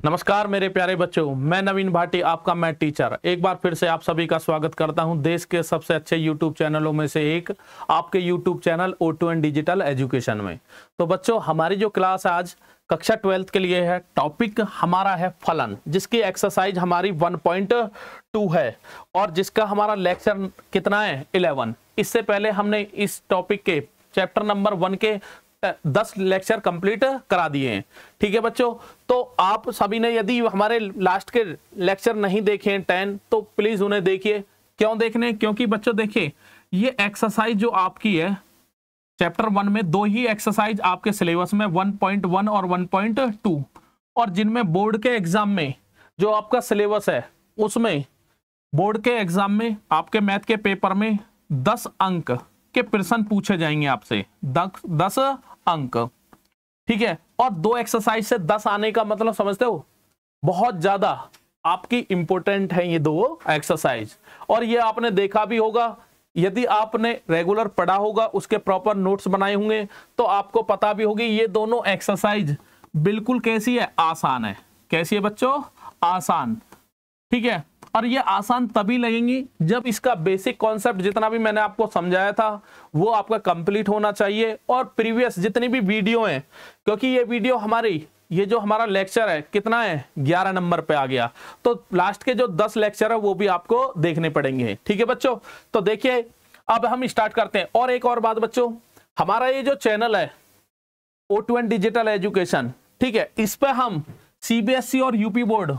नमस्कार मेरे प्यारे बच्चों, मैं नवीन भाटी, आपका मैथ टीचर। एक बार फिर से आप सभी का स्वागत करता हूं देश के सबसे अच्छे यूट्यूब चैनलों में से एक, आपके YouTube channel O2N digital education में। तो बच्चों, हमारी जो क्लास आज कक्षा 12th के लिए है, टॉपिक हमारा है फलन, जिसकी एक्सरसाइज हमारी 1.2 है और जिसका हमारा लेक्चर कितना है 11। इससे पहले हमने इस टॉपिक के चैप्टर नंबर 1 के 10 लेक्चर कंप्लीट करा दिए हैं। ठीक है बच्चों, तो आप सभी ने यदि हमारे लास्ट के लेक्चर नहीं देखे हैं 10, तो प्लीज उन्हें देखिए। क्यों देखने? क्योंकि बच्चों देखिए, ये एक्सरसाइज जो आपकी है चैप्टर 1 में 2 ही एक्सरसाइज आपके सिलेबस में 1.1 और 1.2, और जिनमें बोर्ड के एग्जाम में जो आपका सिलेबस है उसमें बोर्ड के एग्जाम में आपके मैथ के पेपर में 10 अंक के प्रश्न पूछे जाएंगे आपसे, 10 अंक। ठीक है, और 2 एक्सरसाइज से 10 आने का मतलब समझते हो, बहुत ज्यादा आपकी इंपॉर्टेंट है ये 2 एक्सरसाइज। और ये आपने देखा भी होगा, यदि आपने रेगुलर पढ़ा होगा, उसके प्रॉपर नोट्स बनाए होंगे, तो आपको पता भी होगी ये दोनों एक्सरसाइज बिल्कुल कैसी है, आसान है। कैसी है बच्चों? आसान। ठीक है, और ये आसान तभी लगेंगी जब इसका बेसिक कॉन्सेप्ट जितना भी मैंने आपको समझाया था वो आपका कंप्लीट होना चाहिए, और प्रीवियस जितनी भी वीडियो हैं, क्योंकि ये वीडियो हमारी, ये जो हमारा लेक्चर है कितना है 11 नंबर पे आ गया, तो लास्ट के जो 10 लेक्चर है वो भी आपको देखने पड़ेंगे। ठीक है बच्चों, तो देखिए अब हम स्टार्ट करते हैं। और एक और बात बच्चों, हमारा ये जो चैनल है O2N डिजिटल एजुकेशन, ठीक है, इस पे हम CBSE और यूपी बोर्ड,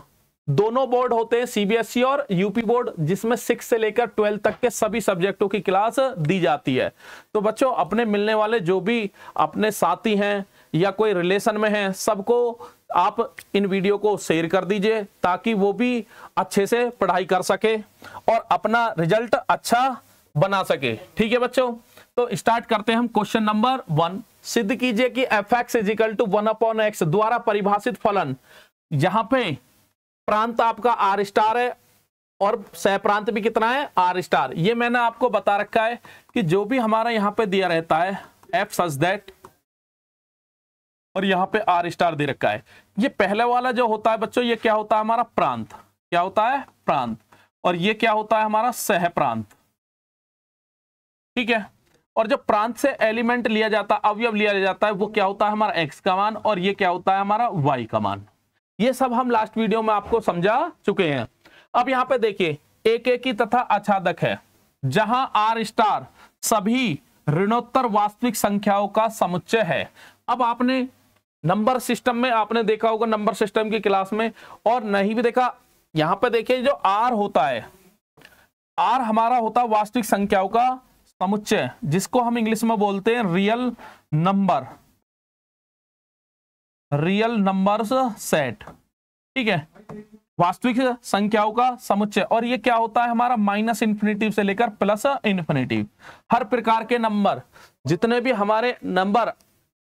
दोनों बोर्ड होते हैं, CBSE और यूपी बोर्ड, जिसमें 6 से लेकर 12 तक के सभी सब्जेक्टों की क्लास दी जाती है। तो बच्चों, अपने मिलने वाले जो भी अपने साथी हैं या कोई रिलेशन में हैं, सबको आप इन वीडियो को शेयर कर दीजिए ताकि वो भी अच्छे से पढ़ाई कर सके और अपना रिजल्ट अच्छा बना सके। ठीक है बच्चों, तो स्टार्ट करते हैं हम। क्वेश्चन नंबर 1, सिद्ध कीजिए कि f(x) = 1/x द्वारा परिभाषित फलन, यहां पे प्रांत आपका R स्टार है और सह प्रांत भी कितना है, R स्टार। ये मैंने आपको बता रखा है कि जो भी हमारा यहां पे दिया रहता है f सच दैट, और यहां पे R स्टार दे रखा है। ये पहले वाला जो होता है बच्चों, ये क्या होता है हमारा प्रांत, क्या होता है प्रांत, और ये क्या होता है हमारा सह प्रांत। ठीक है, और जब प्रांत से एलिमेंट लिया जाता है, अवयव लिया जाता है, वो क्या होता है हमारा x का मान, और ये क्या होता है हमारा y का मान। ये सब हम लास्ट वीडियो में आपको समझा चुके हैं। अब यहां पे देखिए, एक की तथा आच्छादक है, जहां R स्टार सभी ऋणोत्तर वास्तविक संख्याओं का समुच्चय है। अब आपने नंबर सिस्टम में आपने देखा होगा, नंबर सिस्टम की क्लास में, और नहीं भी देखा, यहां पे देखिए जो R होता है, R हमारा होता है वास्तविक संख्याओं का समुच्चय, जिसको हम इंग्लिश में बोलते हैं real number, real numbers set. ठीक है, वास्तविक संख्याओं का समुच्चय। और ये क्या होता है हमारा -इन्फिनिटी से लेकर +इन्फिनिटी। हर प्रकार के नंबर, जितने भी हमारे नंबर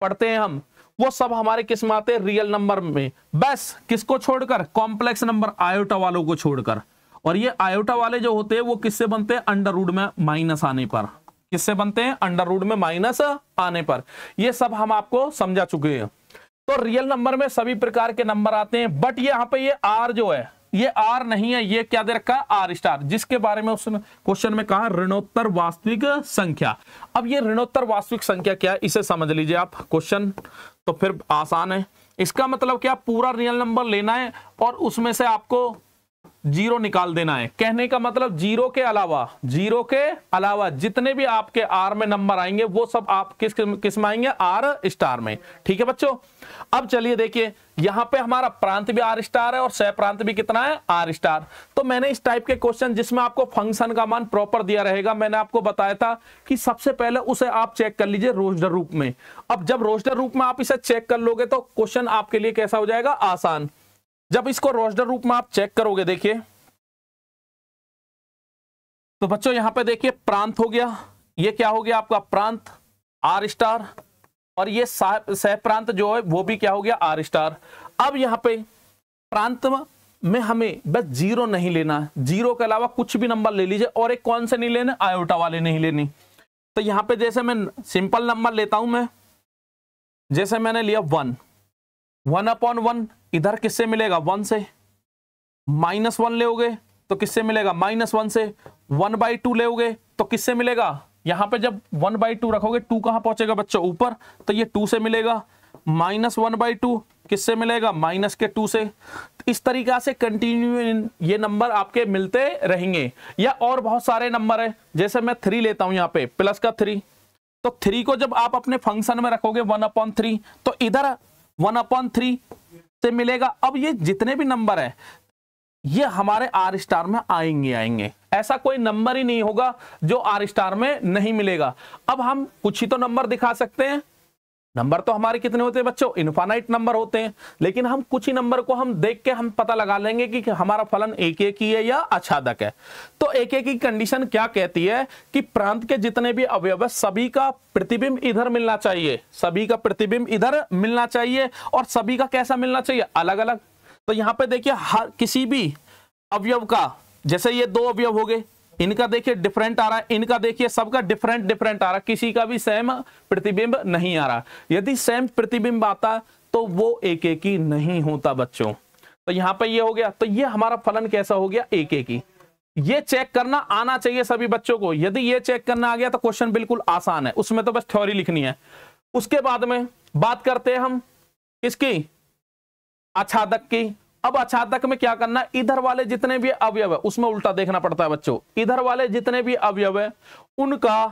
पढ़ते हैं हम, वो सब हमारे किस में आते हैं, रियल नंबर में। बस किसको छोड़कर, कॉम्प्लेक्स नंबर आयोटा वालों को छोड़कर। और ये आयोटा वाले जो होते हैं वो किससे बनते हैं, अंडर रूट में माइनस आने पर। किससे बनते हैं, अंडर रूट में माइनस आने पर। ये सब हम आपको समझा चुके हैं। तो रियल नंबर में सभी प्रकार के नंबर आते हैं, बट ये यहाँ पे ये R जो है, ये R नहीं है, ये क्या दे रखा है, R स्टार, जिसके बारे में उसने क्वेश्चन में कहा ऋणोत्तर वास्तविक संख्या। अब ये ऋणोत्तर वास्तविक संख्या क्या है, इसे समझ लीजिए आप क्वेश्चन, तो फिर आसान है। इसका मतलब क्या, पूरा रियल नंबर लेना है और उसमें से आपको 0 निकाल देना है। कहने का मतलब 0 के अलावा जितने भी आपके R में नंबर आएंगे वो सब आप किस में आएंगे, R स्टार में। ठीक है बच्चों, अब चलिए देखिए, यहां पे हमारा प्रांत भी R स्टार है और सह प्रांत भी कितना है, R स्टार। तो मैंने इस टाइप के क्वेश्चन जिसमें आपको फंक्शन का मान प्रॉपर दिया रहेगा, मैंने आपको बताया था कि सबसे पहले उसे आप चेक कर लीजिए रोस्टर रूप में। अब जब रोस्टर रूप में आप इसे चेक कर लोगे तो क्वेश्चन आपके लिए कैसा हो जाएगा, आसान। जब इसको रोस्टर रूप में आप चेक करोगे, देखिए तो बच्चों यहां पे देखिए प्रांत हो गया, ये क्या हो गया आपका प्रांत R स्टार, और ये सह प्रांत जो है वो भी क्या हो गया, R स्टार। अब यहां पे प्रांत में हमें बस 0 नहीं लेना, 0 के अलावा कुछ भी नंबर ले लीजिए, और एक कौन से नहीं लेने, आयोटा वाले नहीं लेने। तो यहां पे जैसे मैं सिंपल नंबर लेता हूं, मैं जैसे मैंने लिया 1, 1/1 इधर किससे मिलेगा 1 से, -1 लोगे तो किससे मिलेगा -1 से, 1/2 लोगे तो किससे मिलेगा, यहां पे जब 1/2 रखोगे 2 कहां पहुंचेगा बच्चों ऊपर, तो ये 2 से मिलेगा, -1/2 किससे मिलेगा -2 से। इस तरीका से कंटिन्यू ये नंबर आपके मिलते रहेंगे। या और बहुत सारे नंबर है, जैसे मैं 3 लेता हूं यहां पे प्लस का 3, तो 3 को जब आप अपने फंक्शन में रखोगे 1/3 तो इधर 1/3 से मिलेगा। अब ये जितने भी नंबर है ये हमारे आर स्टार में आएंगे। ऐसा कोई नंबर ही नहीं होगा जो आर स्टार में नहीं मिलेगा। अब हम कुछ ही तो नंबर दिखा सकते हैं, नंबर तो हमारे कितने होते हैं बच्चों, इनफाइनाइट नंबर होते हैं, लेकिन हम कुछ ही नंबर को हम देख के हम पता लगा लेंगे कि हमारा फलन एक एक ही है या आच्छादक है। तो एक एक की कंडीशन क्या कहती है कि प्रांत के जितने भी अवयव है सभी का प्रतिबिंब इधर मिलना चाहिए, सभी का प्रतिबिंब इधर मिलना चाहिए, और सभी का कैसा मिलना चाहिए, अलग अलग। तो यहां पे देखिए हर किसी भी अवयव का, जैसे ये 2 अवयव हो गए, इनका देखिए डिफरेंट आ रहा है, इनका देखिए सबका डिफरेंट आ रहा है, किसी का भी सेम प्रतिबिंब नहीं आ रहा। यदि सेम प्रतिबिंब आता तो वो एक एक ही नहीं होता बच्चों। तो यहां पे ये हो गया, तो ये हमारा फलन कैसा हो गया, एक एक ही। ये चेक करना आना चाहिए सभी बच्चों को। यदि ये चेक करना आ गया तो क्वेश्चन बिल्कुल आसान है, उसमें तो बस थ्योरी लिखनी है। उसके बाद में बात करते हैं हम किसकी, आच्छादक की। अब आच्छादक में क्या करना है, इधर वाले जितने भी अवयव है उसमें उल्टा देखना पड़ता है बच्चों। इधर वाले जितने भी अवयव है उनका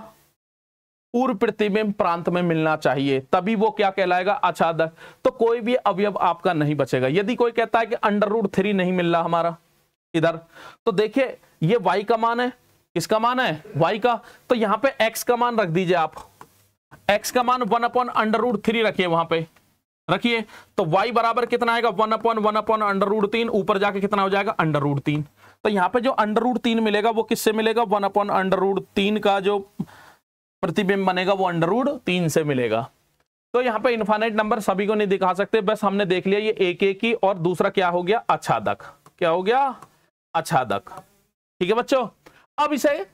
पूर्व प्रतिबिंब प्रांत में मिलना चाहिए, तभी वो क्या कहलाएगा, आच्छादक। तो कोई भी अवयव आपका नहीं बचेगा। यदि कोई कहता है कि √3 नहीं मिल रहा हमारा इधर, तो देखिए ये y का मान है, किसका मान है, y का, तो यहां पे x का मान रख दीजिए आप, x का मान 1/√3 रखिए, वहां पे रखिए। तो y बराबर कितना आएगा, 1/1/√3, ऊपर जाके कितना हो जाएगा, √3। तो यहां पे जो √3 मिलेगा वो किससे मिलेगा, 1/√3 का जो प्रतिबिंब बनेगा वो √3 से मिलेगा। तो यहां पे इनफाइनाइट नंबर सभी को नहीं दिखा सकते, बस हमने देख लिया ये एक एक ही, और दूसरा क्या हो गया, आच्छादक। क्या हो गया, आच्छादक। ठीक है बच्चों। अब इसे,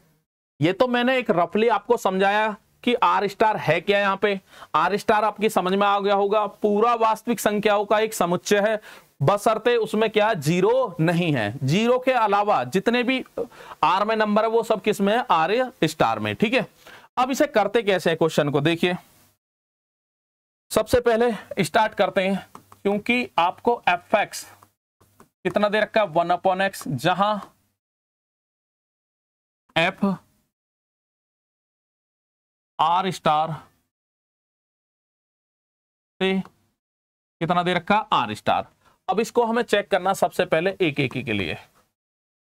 ये तो मैंने एक रफली आपको समझाया कि आर स्टार है क्या। यहां पे आर स्टार आपकी समझ में आ गया होगा, पूरा वास्तविक संख्याओं का एक समुच्चय है, बशर्ते उसमें क्या, 0 नहीं है। 0 के अलावा जितने भी आर में नंबर है वो सब किस में है, आर स्टार में। ठीक है। अब इसे करते कैसे है, क्वेश्चन को देखिए। सबसे पहले स्टार्ट करते हैं, क्योंकि आपको fx कितना दे रखा है, 1/x, जहां f आर स्टार से कितना दे रखा, आर स्टार। अब इसको हमें चेक करना सबसे पहले एक एक के लिए।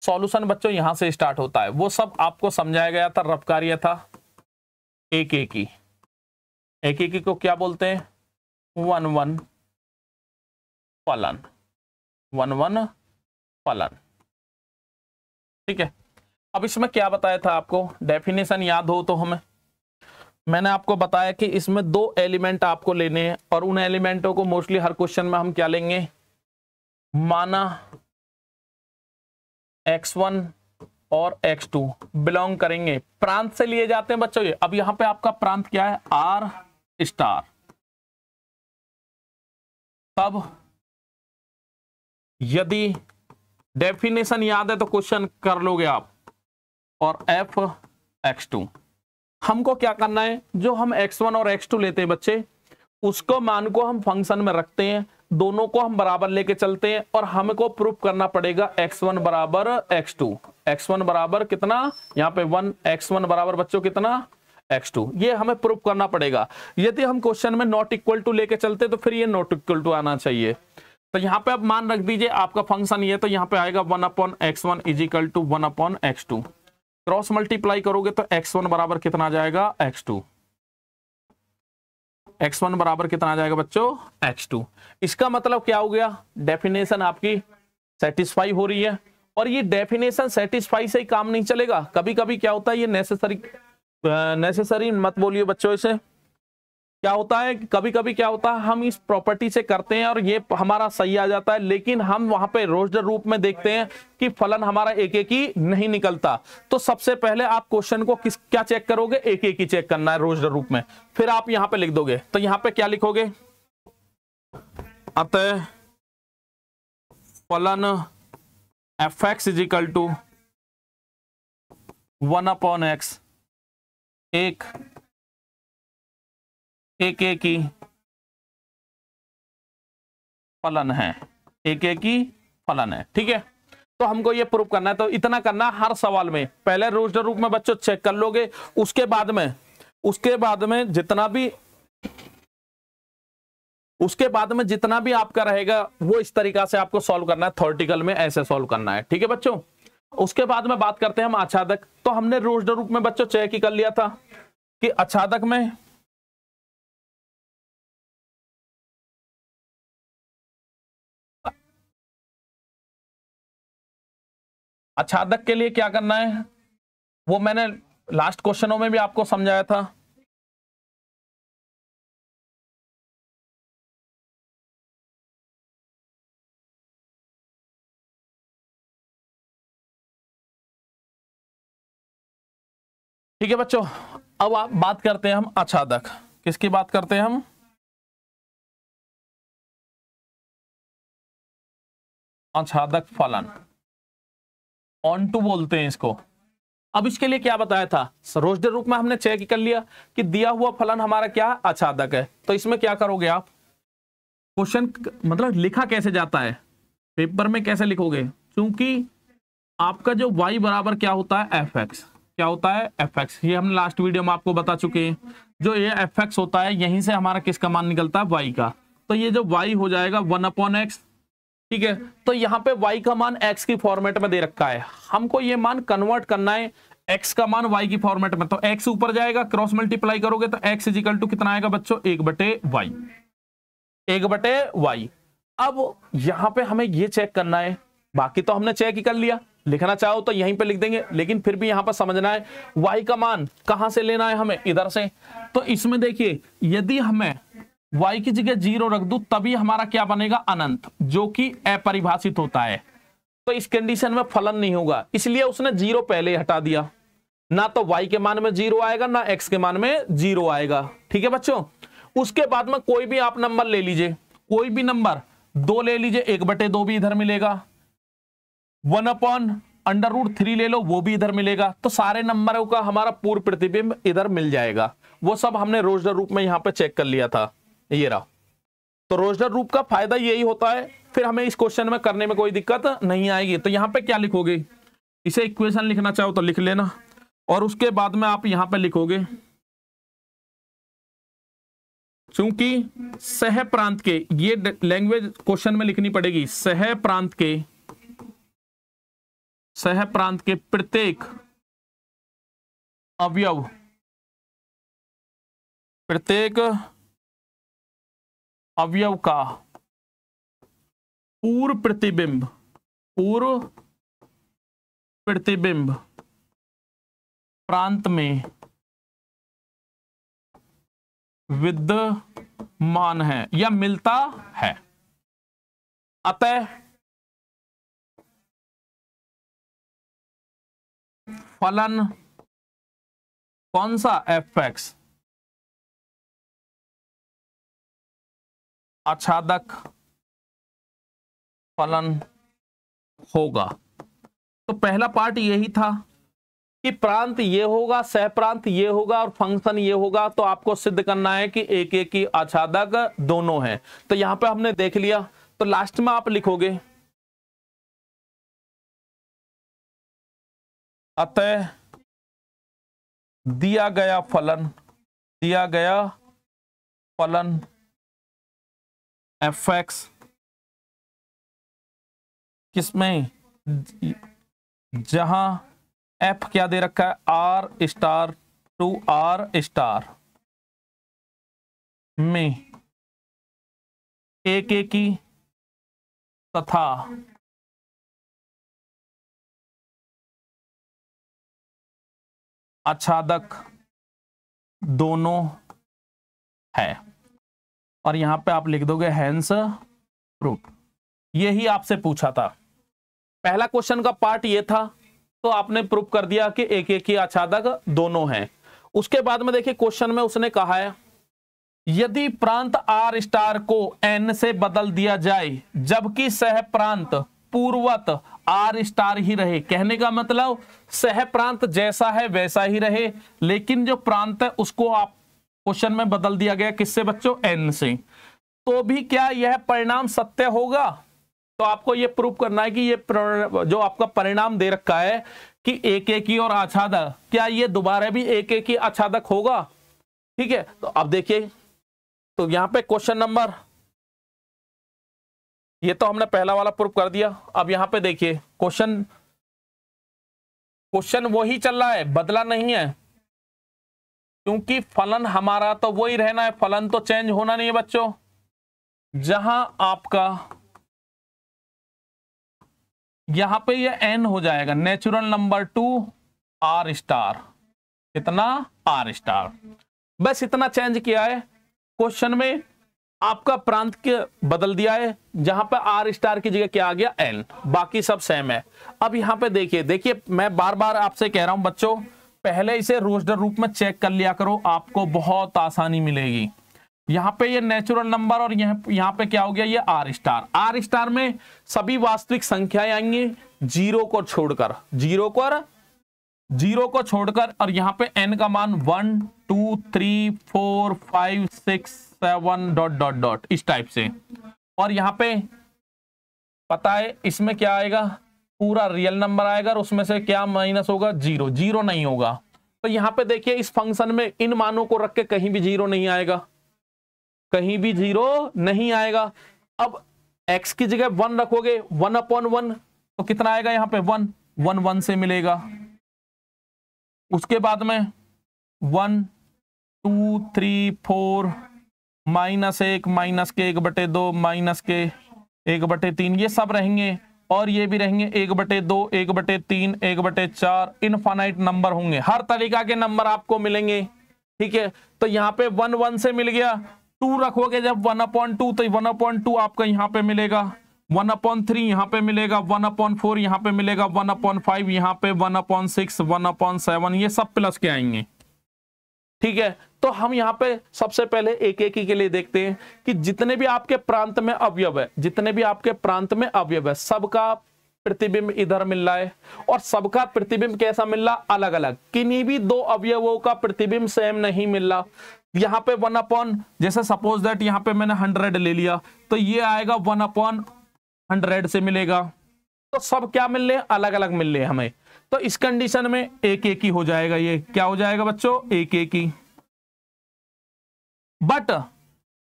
सॉल्यूशन बच्चों यहां से स्टार्ट होता है, वो सब आपको समझाया गया था, रफ कार्य था। एक एक को क्या बोलते हैं, 1/1 फलन, 1/1 फलन। ठीक है। अब इसमें क्या बताया था आपको, डेफिनेशन याद हो तो हमें, मैंने आपको बताया कि इसमें 2 एलिमेंट आपको लेने हैं, और उन एलिमेंटों को मोस्टली हर क्वेश्चन में हम क्या लेंगे, माना x1 और x2 बिलोंग करेंगे, प्रांत से लिए जाते हैं बच्चों ये। अब यहां पे आपका प्रांत क्या है, आर स्टार। तब यदि डेफिनेशन याद है तो क्वेश्चन कर लोगे आप, और f(x2) हमको क्या करना है, जो हम x1 और x2 लेते हैं बच्चे, उसको मान को हम फंक्शन में रखते हैं, दोनों को हम बराबर लेके चलते हैं, और हमको प्रूफ करना पड़ेगा x1 बराबर x2। x1 बराबर कितना, यहाँ पे 1, x1 बराबर बच्चों कितना, x2। ये हमें प्रूफ करना पड़ेगा। यदि हम क्वेश्चन में नॉट इक्वल टू लेके चलते तो फिर ये नॉट इक्वल टू आना चाहिए। तो यहाँ पे अब मान रख दीजिए आपका फंक्शन ये, तो यहाँ पे आएगा 1/x1 = 1/x2। क्रॉस मल्टीप्लाई करोगे तो x1 बराबर कितना आ जाएगा, x2। x1 बराबर कितना आ जाएगा बच्चों, x2। इसका मतलब क्या हो गया, डेफिनेशन आपकी सेटिस्फाई हो रही है। और ये डेफिनेशन सेटिस्फाई से ही काम नहीं चलेगा, कभी कभी क्या होता है, ये नेसेसरी मत बोलिए बच्चों इसे। क्या होता है, कभी कभी क्या होता है, हम इस प्रॉपर्टी से करते हैं और ये हमारा सही आ जाता है, लेकिन हम वहां पे रोस्टर रूप में देखते हैं कि फलन हमारा एक एक ही नहीं निकलता। तो सबसे पहले आप क्वेश्चन को क्या चेक करोगे, एक एक ही चेक करना है रोस्टर रूप में, फिर आप यहां पे लिख दोगे। तो यहां पे क्या लिखोगे, अतः फलन f x is equal to 1/x एक की फलन है, एक ही फलन है। ठीक है, तो हमको ये प्रूव करना है। तो इतना करना हर सवाल में, पहले रोस्टर रूप में बच्चों चेक कर लोगे, उसके बाद में जितना भी आपका रहेगा वो इस तरीका से आपको सॉल्व करना है, थ्योरेटिकल में ऐसे सॉल्व करना है। ठीक है बच्चों, उसके बाद में बात करते हैं हम आच्छादक। तो हमने रोस्टर रूप में बच्चों चेक ही कर लिया था कि आच्छादक में आच्छादक के लिए क्या करना है वो मैंने लास्ट क्वेश्चनों में भी आपको समझाया था। ठीक है बच्चों, अब आप बात करते हैं हम आच्छादक। किसकी बात करते हैं हम? आच्छादक फलन, ऑन टू बोलते हैं इसको। अब इसके लिए क्या बताया था, रोस्टर रूप में हमने चेक कर लिया कि दिया हुआ फलन हमारा क्या आच्छादक है। तो इसमें क्या करोगे आप, क्वेश्चन मतलब लिखा कैसे जाता है, पेपर में कैसे लिखोगे, क्योंकि आपका जो y बराबर क्या होता है एफ एक्स, क्या होता है एफ एक्स, ये हमने लास्ट वीडियो में आपको बता चुके हैं। जो ये एफ एक्स होता है यहीं से हमारा किसका मान निकलता है, y का। तो ये जो y हो जाएगा 1/x। ठीक है, तो यहाँ पे y का मान x की फॉर्मेट में दे रखा है, हमको ये मान कन्वर्ट करना है x का मान y की फॉर्मेट में। तो x ऊपर जाएगा, क्रॉस मल्टीप्लाई करोगे तो x इज इक्वल टू कितना आएगा बच्चों, 1/y, 1/y। अब यहां पे हमें ये चेक करना है, बाकी तो हमने चेक ही कर लिया, लिखना चाहो तो यहीं पे लिख देंगे, लेकिन फिर भी यहां पर समझना है y का मान कहां से लेना है हमें, इधर से। तो इसमें देखिए, यदि हमें y की जगह 0 रख दूं तभी हमारा क्या बनेगा, अनंत, जो कि अपरिभाषित होता है। तो इस कंडीशन में फलन नहीं होगा, इसलिए उसने 0 पहले हटा दिया, ना तो y के मान में 0 आएगा ना x के मान में 0 आएगा। ठीक है बच्चों, उसके बाद में कोई भी आप नंबर ले लीजिए, कोई भी नंबर 2 ले लीजिए, 1/2 भी इधर मिलेगा, 1/√3 ले लो वो भी इधर मिलेगा। तो सारे नंबरों का हमारा पूर्ण प्रतिबिंब इधर मिल जाएगा। वो सब हमने रोस्टर रूप में यहां पे चेक कर लिया था, ये रहा। तो रोस्टर रूप का फायदा यही होता है, फिर हमें इस क्वेश्चन में करने में कोई दिक्कत नहीं आएगी। तो यहां पे क्या लिखोगे, इसे इक्वेशन लिखना चाहो तो लिख लेना, और उसके बाद में आप यहां पे लिखोगे, चूंकि सह प्रांत के, ये लैंग्वेज क्वेश्चन में लिखनी पड़ेगी, सह प्रांत के प्रत्येक अवयव का पूर्व प्रतिबिंब प्रांत में विद्यमान है या मिलता है। अतः फलन कौन सा, एफ एक्स, आच्छादक फलन होगा। तो पहला पार्ट यही था कि प्रांत ये होगा, सह प्रांत ये होगा और फंक्शन ये होगा। तो आपको सिद्ध करना है कि एक ही आच्छादक दोनों हैं। तो यहां पे हमने देख लिया, तो लास्ट में आप लिखोगे अतः दिया गया फलन एफ एक्स किसमें, जहां एफ क्या दे रखा है, R star to R star में एक की तथा आच्छादक दोनों है। और यहां पे आप लिख दोगे हेंस प्रूफ। यही आपसे पूछा था, पहला क्वेश्चन का पार्ट ये था, तो आपने प्रूफ कर दिया कि एक ही आच्छादक दोनों हैं। उसके बाद में देखिए क्वेश्चन में उसने कहा है, यदि प्रांत आर स्टार को एन से बदल दिया जाए जबकि सह प्रांत पूर्वत आर स्टार ही रहे। कहने का मतलब सह प्रांत जैसा है वैसा ही रहे, लेकिन जो प्रांत है उसको आप क्वेश्चन में बदल दिया गया किससे बच्चों, एन से। तो भी क्या यह परिणाम सत्य होगा? तो आपको यह प्रूव करना है कि ये जो आपका परिणाम दे रखा है कि एक एक ही और आच्छादक, क्या ये दोबारा भी एक एक ही आच्छादक होगा? ठीक है, तो अब देखिए, तो यहां पे क्वेश्चन नंबर, ये तो हमने पहला वाला प्रूव कर दिया। अब यहां पे देखिए क्वेश्चन वही चल रहा है, बदला नहीं है, क्योंकि फलन हमारा तो वही रहना है, फलन तो चेंज होना नहीं है बच्चों। जहां आपका यहां पे ये एन हो जाएगा नेचुरल नंबर 2 आर स्टार, कितना आर स्टार, बस इतना चेंज किया है क्वेश्चन में, आपका प्रांत के बदल दिया है, जहां पे आर स्टार की जगह क्या आ गया, एन, बाकी सब सेम है। अब यहां पे देखिए मैं बार बार आपसे कह रहा हूं बच्चों, पहले इसे रोस्टर रूप में चेक कर लिया करो, आपको बहुत आसानी मिलेगी। यहां पे ये नेचुरल नंबर और यहां पे क्या हो गया, ये आर स्टार। आर स्टार में सभी वास्तविक संख्याएं आएंगी जीरो को छोड़कर, जीरो को छोड़कर, और यहां पे एन का मान 1 2 3 4 5 6 7 डॉट डॉट डॉट इस टाइप से। और यहां पे पता है इसमें क्या आएगा, पूरा रियल नंबर आएगा, और उसमें से क्या माइनस होगा, जीरो, जीरो नहीं होगा। तो यहां पे देखिए इस फंक्शन में इन मानों को रख के कहीं भी जीरो नहीं आएगा, कहीं भी जीरो नहीं आएगा। अब x की जगह 1 रखोगे, 1/1 तो कितना आएगा, यहां पे 1 1 1 से मिलेगा। उसके बाद में 1 2 3 4 -1 माइनस के 1/2 माइनस के 1/3 ये सब रहेंगे, और ये भी रहेंगे 1/2 1/3 1/4, इनफाइनाइट नंबर होंगे, हर तरीका के नंबर आपको मिलेंगे। ठीक है, तो यहाँ पे 1 1 से मिल गया, 2 रखोगे जब 1/2 तो 1/2 आपका यहाँ पे मिलेगा, 1/3 यहाँ पे मिलेगा, 1/4 यहाँ पे मिलेगा, 1/5 यहाँ पे, 1/6 1/7 ये सब प्लस के आएंगे। ठीक है, तो हम यहाँ पे सबसे पहले एक एक के लिए देखते हैं कि जितने भी आपके प्रांत में अवयव है, जितने भी आपके प्रांत में अवयव है, सबका प्रतिबिंब इधर मिल रहा है, और सबका प्रतिबिंब कैसा मिल रहा, अलग अलग। किन्हीं भी दो अवयवों का प्रतिबिंब सेम नहीं मिल रहा। यहाँ पे 1/, जैसे सपोज दैट यहाँ पे मैंने 100 ले लिया, तो ये आएगा 1/100 से मिलेगा। तो सब क्या मिल रहे हैं, अलग अलग मिल रहे हैं हमें। तो इस कंडीशन में एक एक ही हो जाएगा, ये क्या हो जाएगा बच्चों, एक एक ही। बट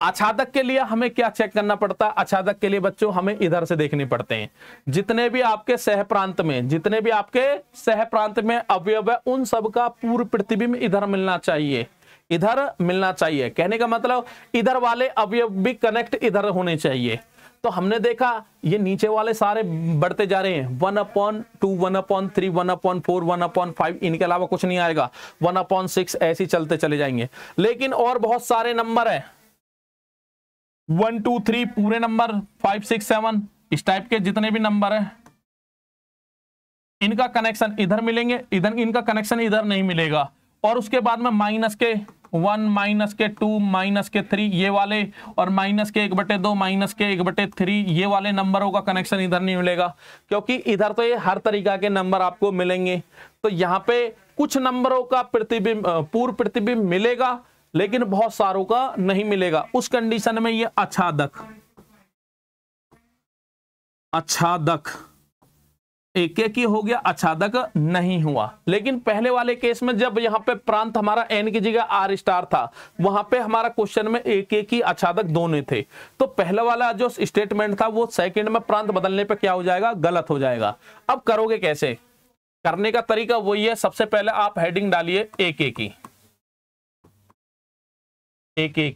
आच्छादक के लिए हमें क्या चेक करना पड़ता है, आच्छादक के लिए बच्चों हमें इधर से देखने पड़ते हैं। जितने भी आपके सह प्रांत में अवयव है, उन सब का पूर्व प्रतिबिंब इधर मिलना चाहिए, इधर मिलना चाहिए। कहने का मतलब इधर वाले अवयव भी कनेक्ट इधर होने चाहिए। तो हमने देखा ये नीचे वाले सारे बढ़ते जा रहे हैं, 1/2 1/3 1/4 1/5, इनके अलावा कुछ नहीं आएगा, 1/6 ऐसे चलते चले जाएंगे। लेकिन और बहुत सारे नंबर है, 1 2 3 पूरे नंबर, 5 6 7 इस टाइप के जितने भी नंबर है, इनका कनेक्शन इधर मिलेंगे, इधर इनका कनेक्शन इधर नहीं मिलेगा। और उसके बाद में -1 -2 -3 ये वाले, और -1/2 -1/3 ये वाले नंबरों का कनेक्शन इधर नहीं मिलेगा, क्योंकि इधर तो ये हर तरीका के नंबर आपको मिलेंगे। तो यहाँ पे कुछ नंबरों का प्रतिबिंब पूर्व प्रतिबिंब मिलेगा, लेकिन बहुत सारों का नहीं मिलेगा। उस कंडीशन में ये आच्छादक एक एक ही हो गया, आच्छादक नहीं हुआ। लेकिन पहले वाले केस में जब यहाँ पे प्रांत हमारा एन की जगह आर स्टार था, वहां पे हमारा क्वेश्चन में एक एक ही आच्छादक दोनों थे। तो पहला वाला जो स्टेटमेंट था वो सेकंड में प्रांत बदलने पे क्या हो जाएगा, गलत हो जाएगा। अब करोगे कैसे, करने का तरीका वही है, सबसे पहले आप हेडिंग डालिए एक एक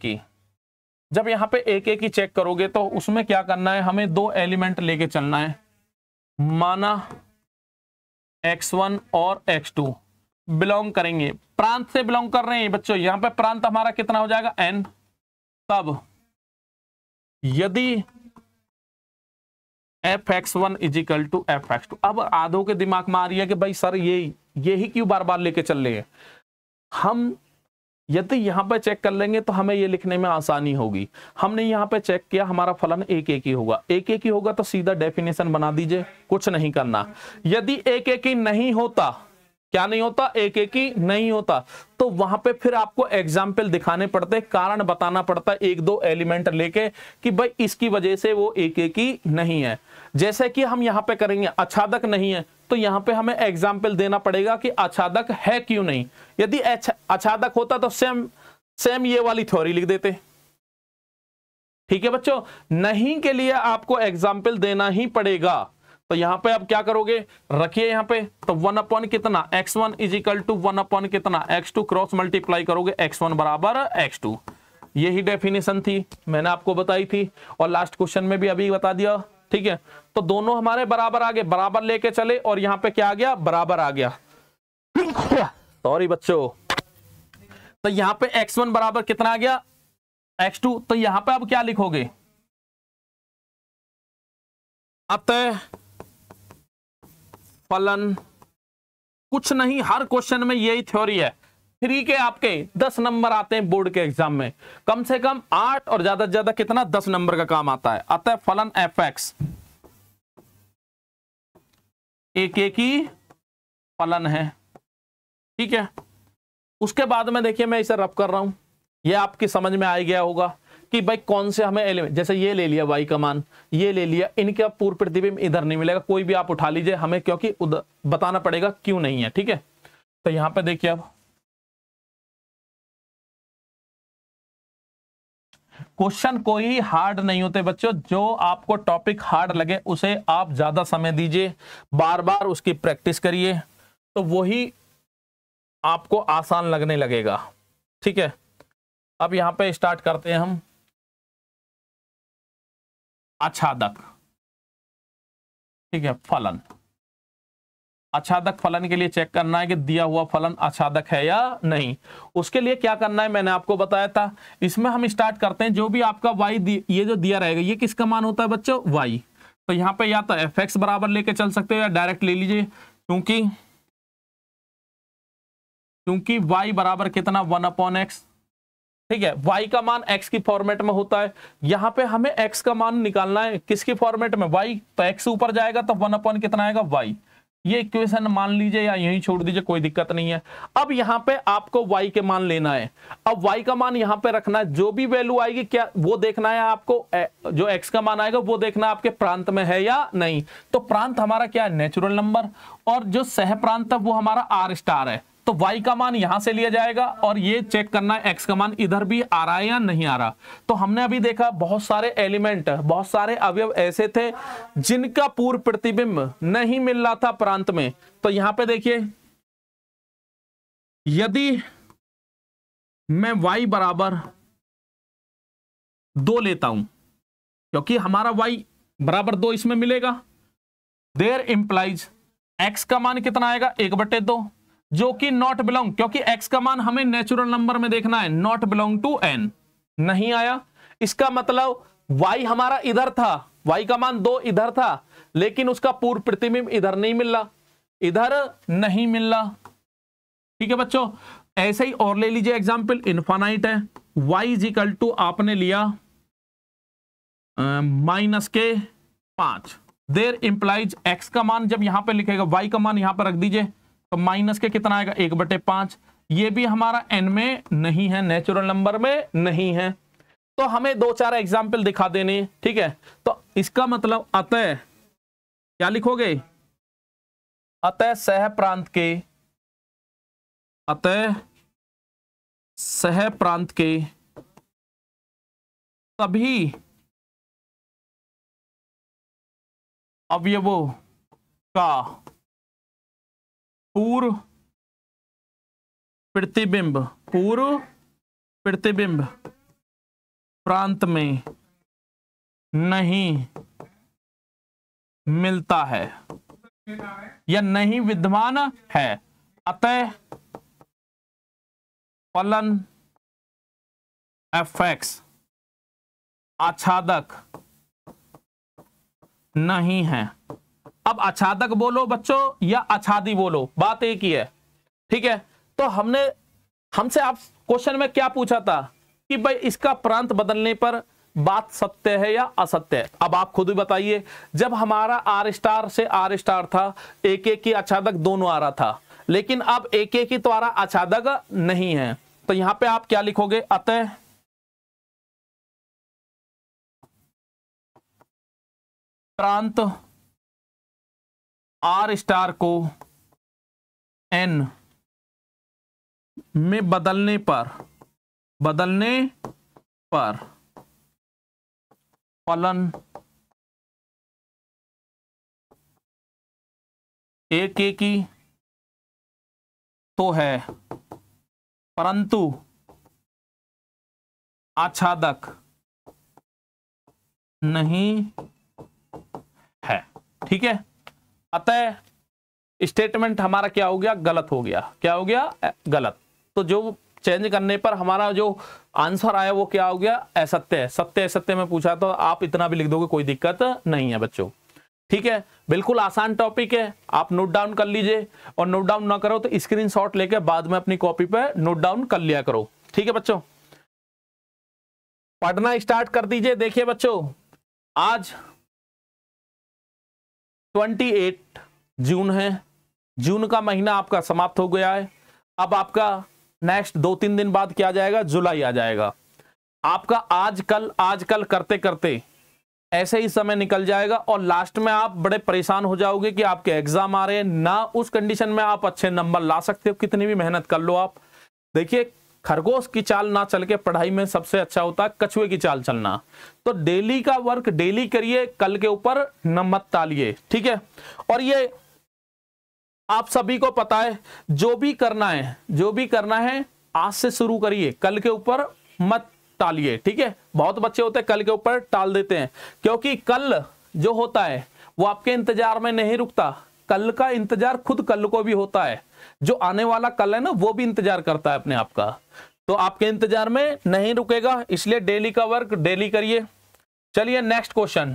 ही। जब यहाँ पे एक एक ही चेक करोगे तो उसमें क्या करना है, हमें 2 एलिमेंट लेके चलना है। माना x1 और x2 बिलोंग करेंगे, प्रांत से बिलोंग कर रहे हैं बच्चों। यहां पे प्रांत हमारा कितना हो जाएगा, n। तब यदि fx1 = fx2, अब आधों के दिमाग में आ रही है कि भाई सर यही क्यों बार बार लेके चल रहे हैं। हम यदि यहाँ पे चेक कर लेंगे तो हमें ये लिखने में आसानी होगी। हमने यहाँ पे चेक किया, हमारा फलन एक एक ही होगा, एक एक ही होगा तो सीधा डेफिनेशन बना दीजिए, कुछ नहीं करना। यदि एक एक ही नहीं होता, क्या नहीं होता, एक एक ही नहीं होता, तो वहां पे फिर आपको एग्जाम्पल दिखाने पड़ते, कारण बताना पड़ता एक दो एलिमेंट लेके कि भाई इसकी वजह से वो एक एक ही नहीं है। जैसे कि हम यहाँ पे करेंगे आच्छादक नहीं है, तो यहाँ पे हमें एग्जाम्पल देना पड़ेगा कि आच्छादक है क्यों नहीं। यदि आच्छादक होता तो सेम ये वाली थ्योरी लिख देते। ठीक है बच्चों, नहीं के लिए आपको एग्जाम्पल देना ही पड़ेगा। तो यहां पे अब क्या करोगे, रखिए यहां पे, तो 1 अपॉन कितना x1 is equal to 1 upon कितना x2, क्रॉस मल्टीप्लाई करोगे x1 बराबर x2। यही डेफिनेशन थी, मैंने आपको बताई थी और लास्ट क्वेश्चन में भी अभी बता दिया। ठीक है, तो दोनों हमारे बराबर आ गए, बराबर लेके चले और यहां पे क्या आ गया, बराबर आ गया। सॉरी बच्चों, तो यहां पे x1 बराबर कितना आ गया, x2। तो यहां पे अब क्या लिखोगे, अतः फलन कुछ नहीं, हर क्वेश्चन में यही थ्योरी है। 3 के आपके 10 नंबर आते हैं बोर्ड के एग्जाम में, कम से कम 8 और ज्यादा से ज्यादा कितना 10 नंबर का काम आता है। अतः फलन fx एक एक ही फलन है। ठीक है, उसके बाद में देखिए मैं इसे रब कर रहा हूं, ये आपकी समझ में आ गया होगा कि भाई कौन से हमें एलिमेंट, जैसे ये ले लिया y का मान, ये ले लिया, इनका पूर्ण प्रतिबिंब इधर नहीं मिलेगा, कोई भी आप उठा लीजिए, हमें क्योंकि बताना पड़ेगा क्यों नहीं है। ठीक है, तो यहां पे देखिए अब क्वेश्चन कोई हार्ड नहीं होते बच्चों, जो आपको टॉपिक हार्ड लगे उसे आप ज्यादा समय दीजिए, बार बार उसकी प्रैक्टिस करिए, तो वही आपको आसान लगने लगेगा। ठीक है, अब यहां पे स्टार्ट करते हैं हम आच्छादक। ठीक है, फलन, आच्छादक फलन के लिए चेक करना है कि दिया हुआ फलन आच्छादक है या नहीं। उसके लिए क्या करना है मैंने आपको बताया था। इसमें हम स्टार्ट करते हैं, जो भी आपका y ये जो दिया रहेगा ये किसका मान होता है बच्चों, y। तो यहां पे या तो fx बराबर लेके चल सकते हो या डायरेक्ट ले लीजिए, क्योंकि y बराबर कितना 1 अपॉन x। ठीक है, y का मान x की फॉर्मेट में होता है, यहां पे हमें x का मान निकालना है किसकी फॉर्मेट में, y। तो x ऊपर जाएगा तो 1 अपॉन कितना आएगा y। ये इक्वेशन मान लीजिए या यहीं छोड़ दीजिए, कोई दिक्कत नहीं है। अब यहां पे आपको y के मान लेना है, अब y का मान यहां पे रखना है, जो भी वैल्यू आएगी क्या वो देखना है आपको, जो x का मान आएगा वो देखना है आपके प्रांत में है या नहीं। तो प्रांत हमारा क्या है, नेचुरल नंबर, और जो सह प्रांत है वो हमारा r स्टार है। तो y का मान यहां से लिया जाएगा और ये चेक करना है x का मान इधर भी आ रहा है या नहीं आ रहा। तो हमने अभी देखा बहुत सारे एलिमेंट, बहुत सारे अवयव ऐसे थे जिनका पूर्ण प्रतिबिंब नहीं मिल रहा था प्रांत में। तो यहां पे देखिए, यदि मैं y बराबर 2 लेता हूं, क्योंकि हमारा y बराबर 2 इसमें मिलेगा, देयर इंप्लाइज x का मान कितना आएगा 1/2, जो कि नॉट बिलोंग, क्योंकि x का मान हमें नेचुरल नंबर में देखना है, नॉट बिलोंग टू n, नहीं आया। इसका मतलब y हमारा इधर था, y का मान 2 इधर था, लेकिन उसका पूर्ण प्रतिबिंब इधर नहीं मिल रहा, इधर नहीं मिल रहा। ठीक है बच्चों, ऐसे ही और ले लीजिए एग्जाम्पल, इनफाइनाइट है, y इज इक्वल टू आपने लिया -5, देयर इंप्लाइज x का मान जब यहां पे लिखेगा, y का मान यहां पर रख दीजिए, तो माइनस के कितना आएगा 1/5। ये भी हमारा n में नहीं है, नेचुरल नंबर में नहीं है। तो हमें 2-4 एग्जाम्पल दिखा देने। ठीक है, तो इसका मतलब अतः क्या लिखोगे, अतः सह प्रांत के, अतः सह प्रांत के सभी अवयवों का पूर्व प्रतिबिंब प्रांत में नहीं मिलता है या नहीं विद्यमान है। अतः फलन fx आच्छादक नहीं है। अब आच्छादक बोलो बच्चों या आच्छादी बोलो, बात एक ही है। ठीक है, तो हमने हमसे आप क्वेश्चन में क्या पूछा था कि भाई इसका प्रांत बदलने पर बात सत्य है या असत्य है। अब आप खुद ही बताइए, जब हमारा आर स्टार से आर स्टार था, एक एक की आच्छादक दोनों आ रहा था, लेकिन अब एक एक ही द्वारा आच्छादक नहीं है, तो यहां पे आप क्या लिखोगे, अतः प्रांत आर स्टार को एन में बदलने पर फलन एक एक ही तो है, परंतु आच्छादक नहीं है। ठीक है, अतः स्टेटमेंट हमारा क्या हो गया, गलत हो गया। क्या हो गया, गलत। तो जो चेंज करने पर हमारा जो आंसर आया वो क्या हो गया, असत्य है। सत्य असत्य में पूछा तो आप इतना भी लिख दोगे, कोई दिक्कत नहीं है बच्चों। ठीक है, बिल्कुल आसान टॉपिक है, आप नोट डाउन कर लीजिए, और नोट डाउन ना करो तो स्क्रीनशॉट लेके बाद में अपनी कॉपी पे नोट डाउन कर लिया करो। ठीक है बच्चों, पढ़ना स्टार्ट कर दीजिए। देखिए बच्चों, आज 28 जून है, जून का महीना आपका समाप्त हो गया है। अब आपका नेक्स्ट 2-3 दिन बाद क्या आ जाएगा, जुलाई आ जाएगा। आपका आज कल करते करते ऐसे ही समय निकल जाएगा, और लास्ट में आप बड़े परेशान हो जाओगे कि आपके एग्जाम आ रहे हैं ना। उस कंडीशन में आप अच्छे नंबर ला सकते हो, कितनी भी मेहनत कर लो आप। देखिए, खरगोश की चाल ना चल के पढ़ाई में सबसे अच्छा होता है कछुए की चाल चलना। तो डेली का वर्क डेली करिए, कल के ऊपर मत टालिए। ठीक है, और ये आप सभी को पता है, जो भी करना है आज से शुरू करिए, कल के ऊपर मत टालिए। ठीक है, बहुत बच्चे होते हैं कल के ऊपर टाल देते हैं, क्योंकि कल जो होता है वो आपके इंतजार में नहीं रुकता। कल का इंतजार खुद कल को भी होता है, जो आने वाला कल है ना वो भी इंतजार करता है अपने आप का, तो आपके इंतजार में नहीं रुकेगा। इसलिए डेली का वर्क डेली करिए। चलिए नेक्स्ट क्वेश्चन,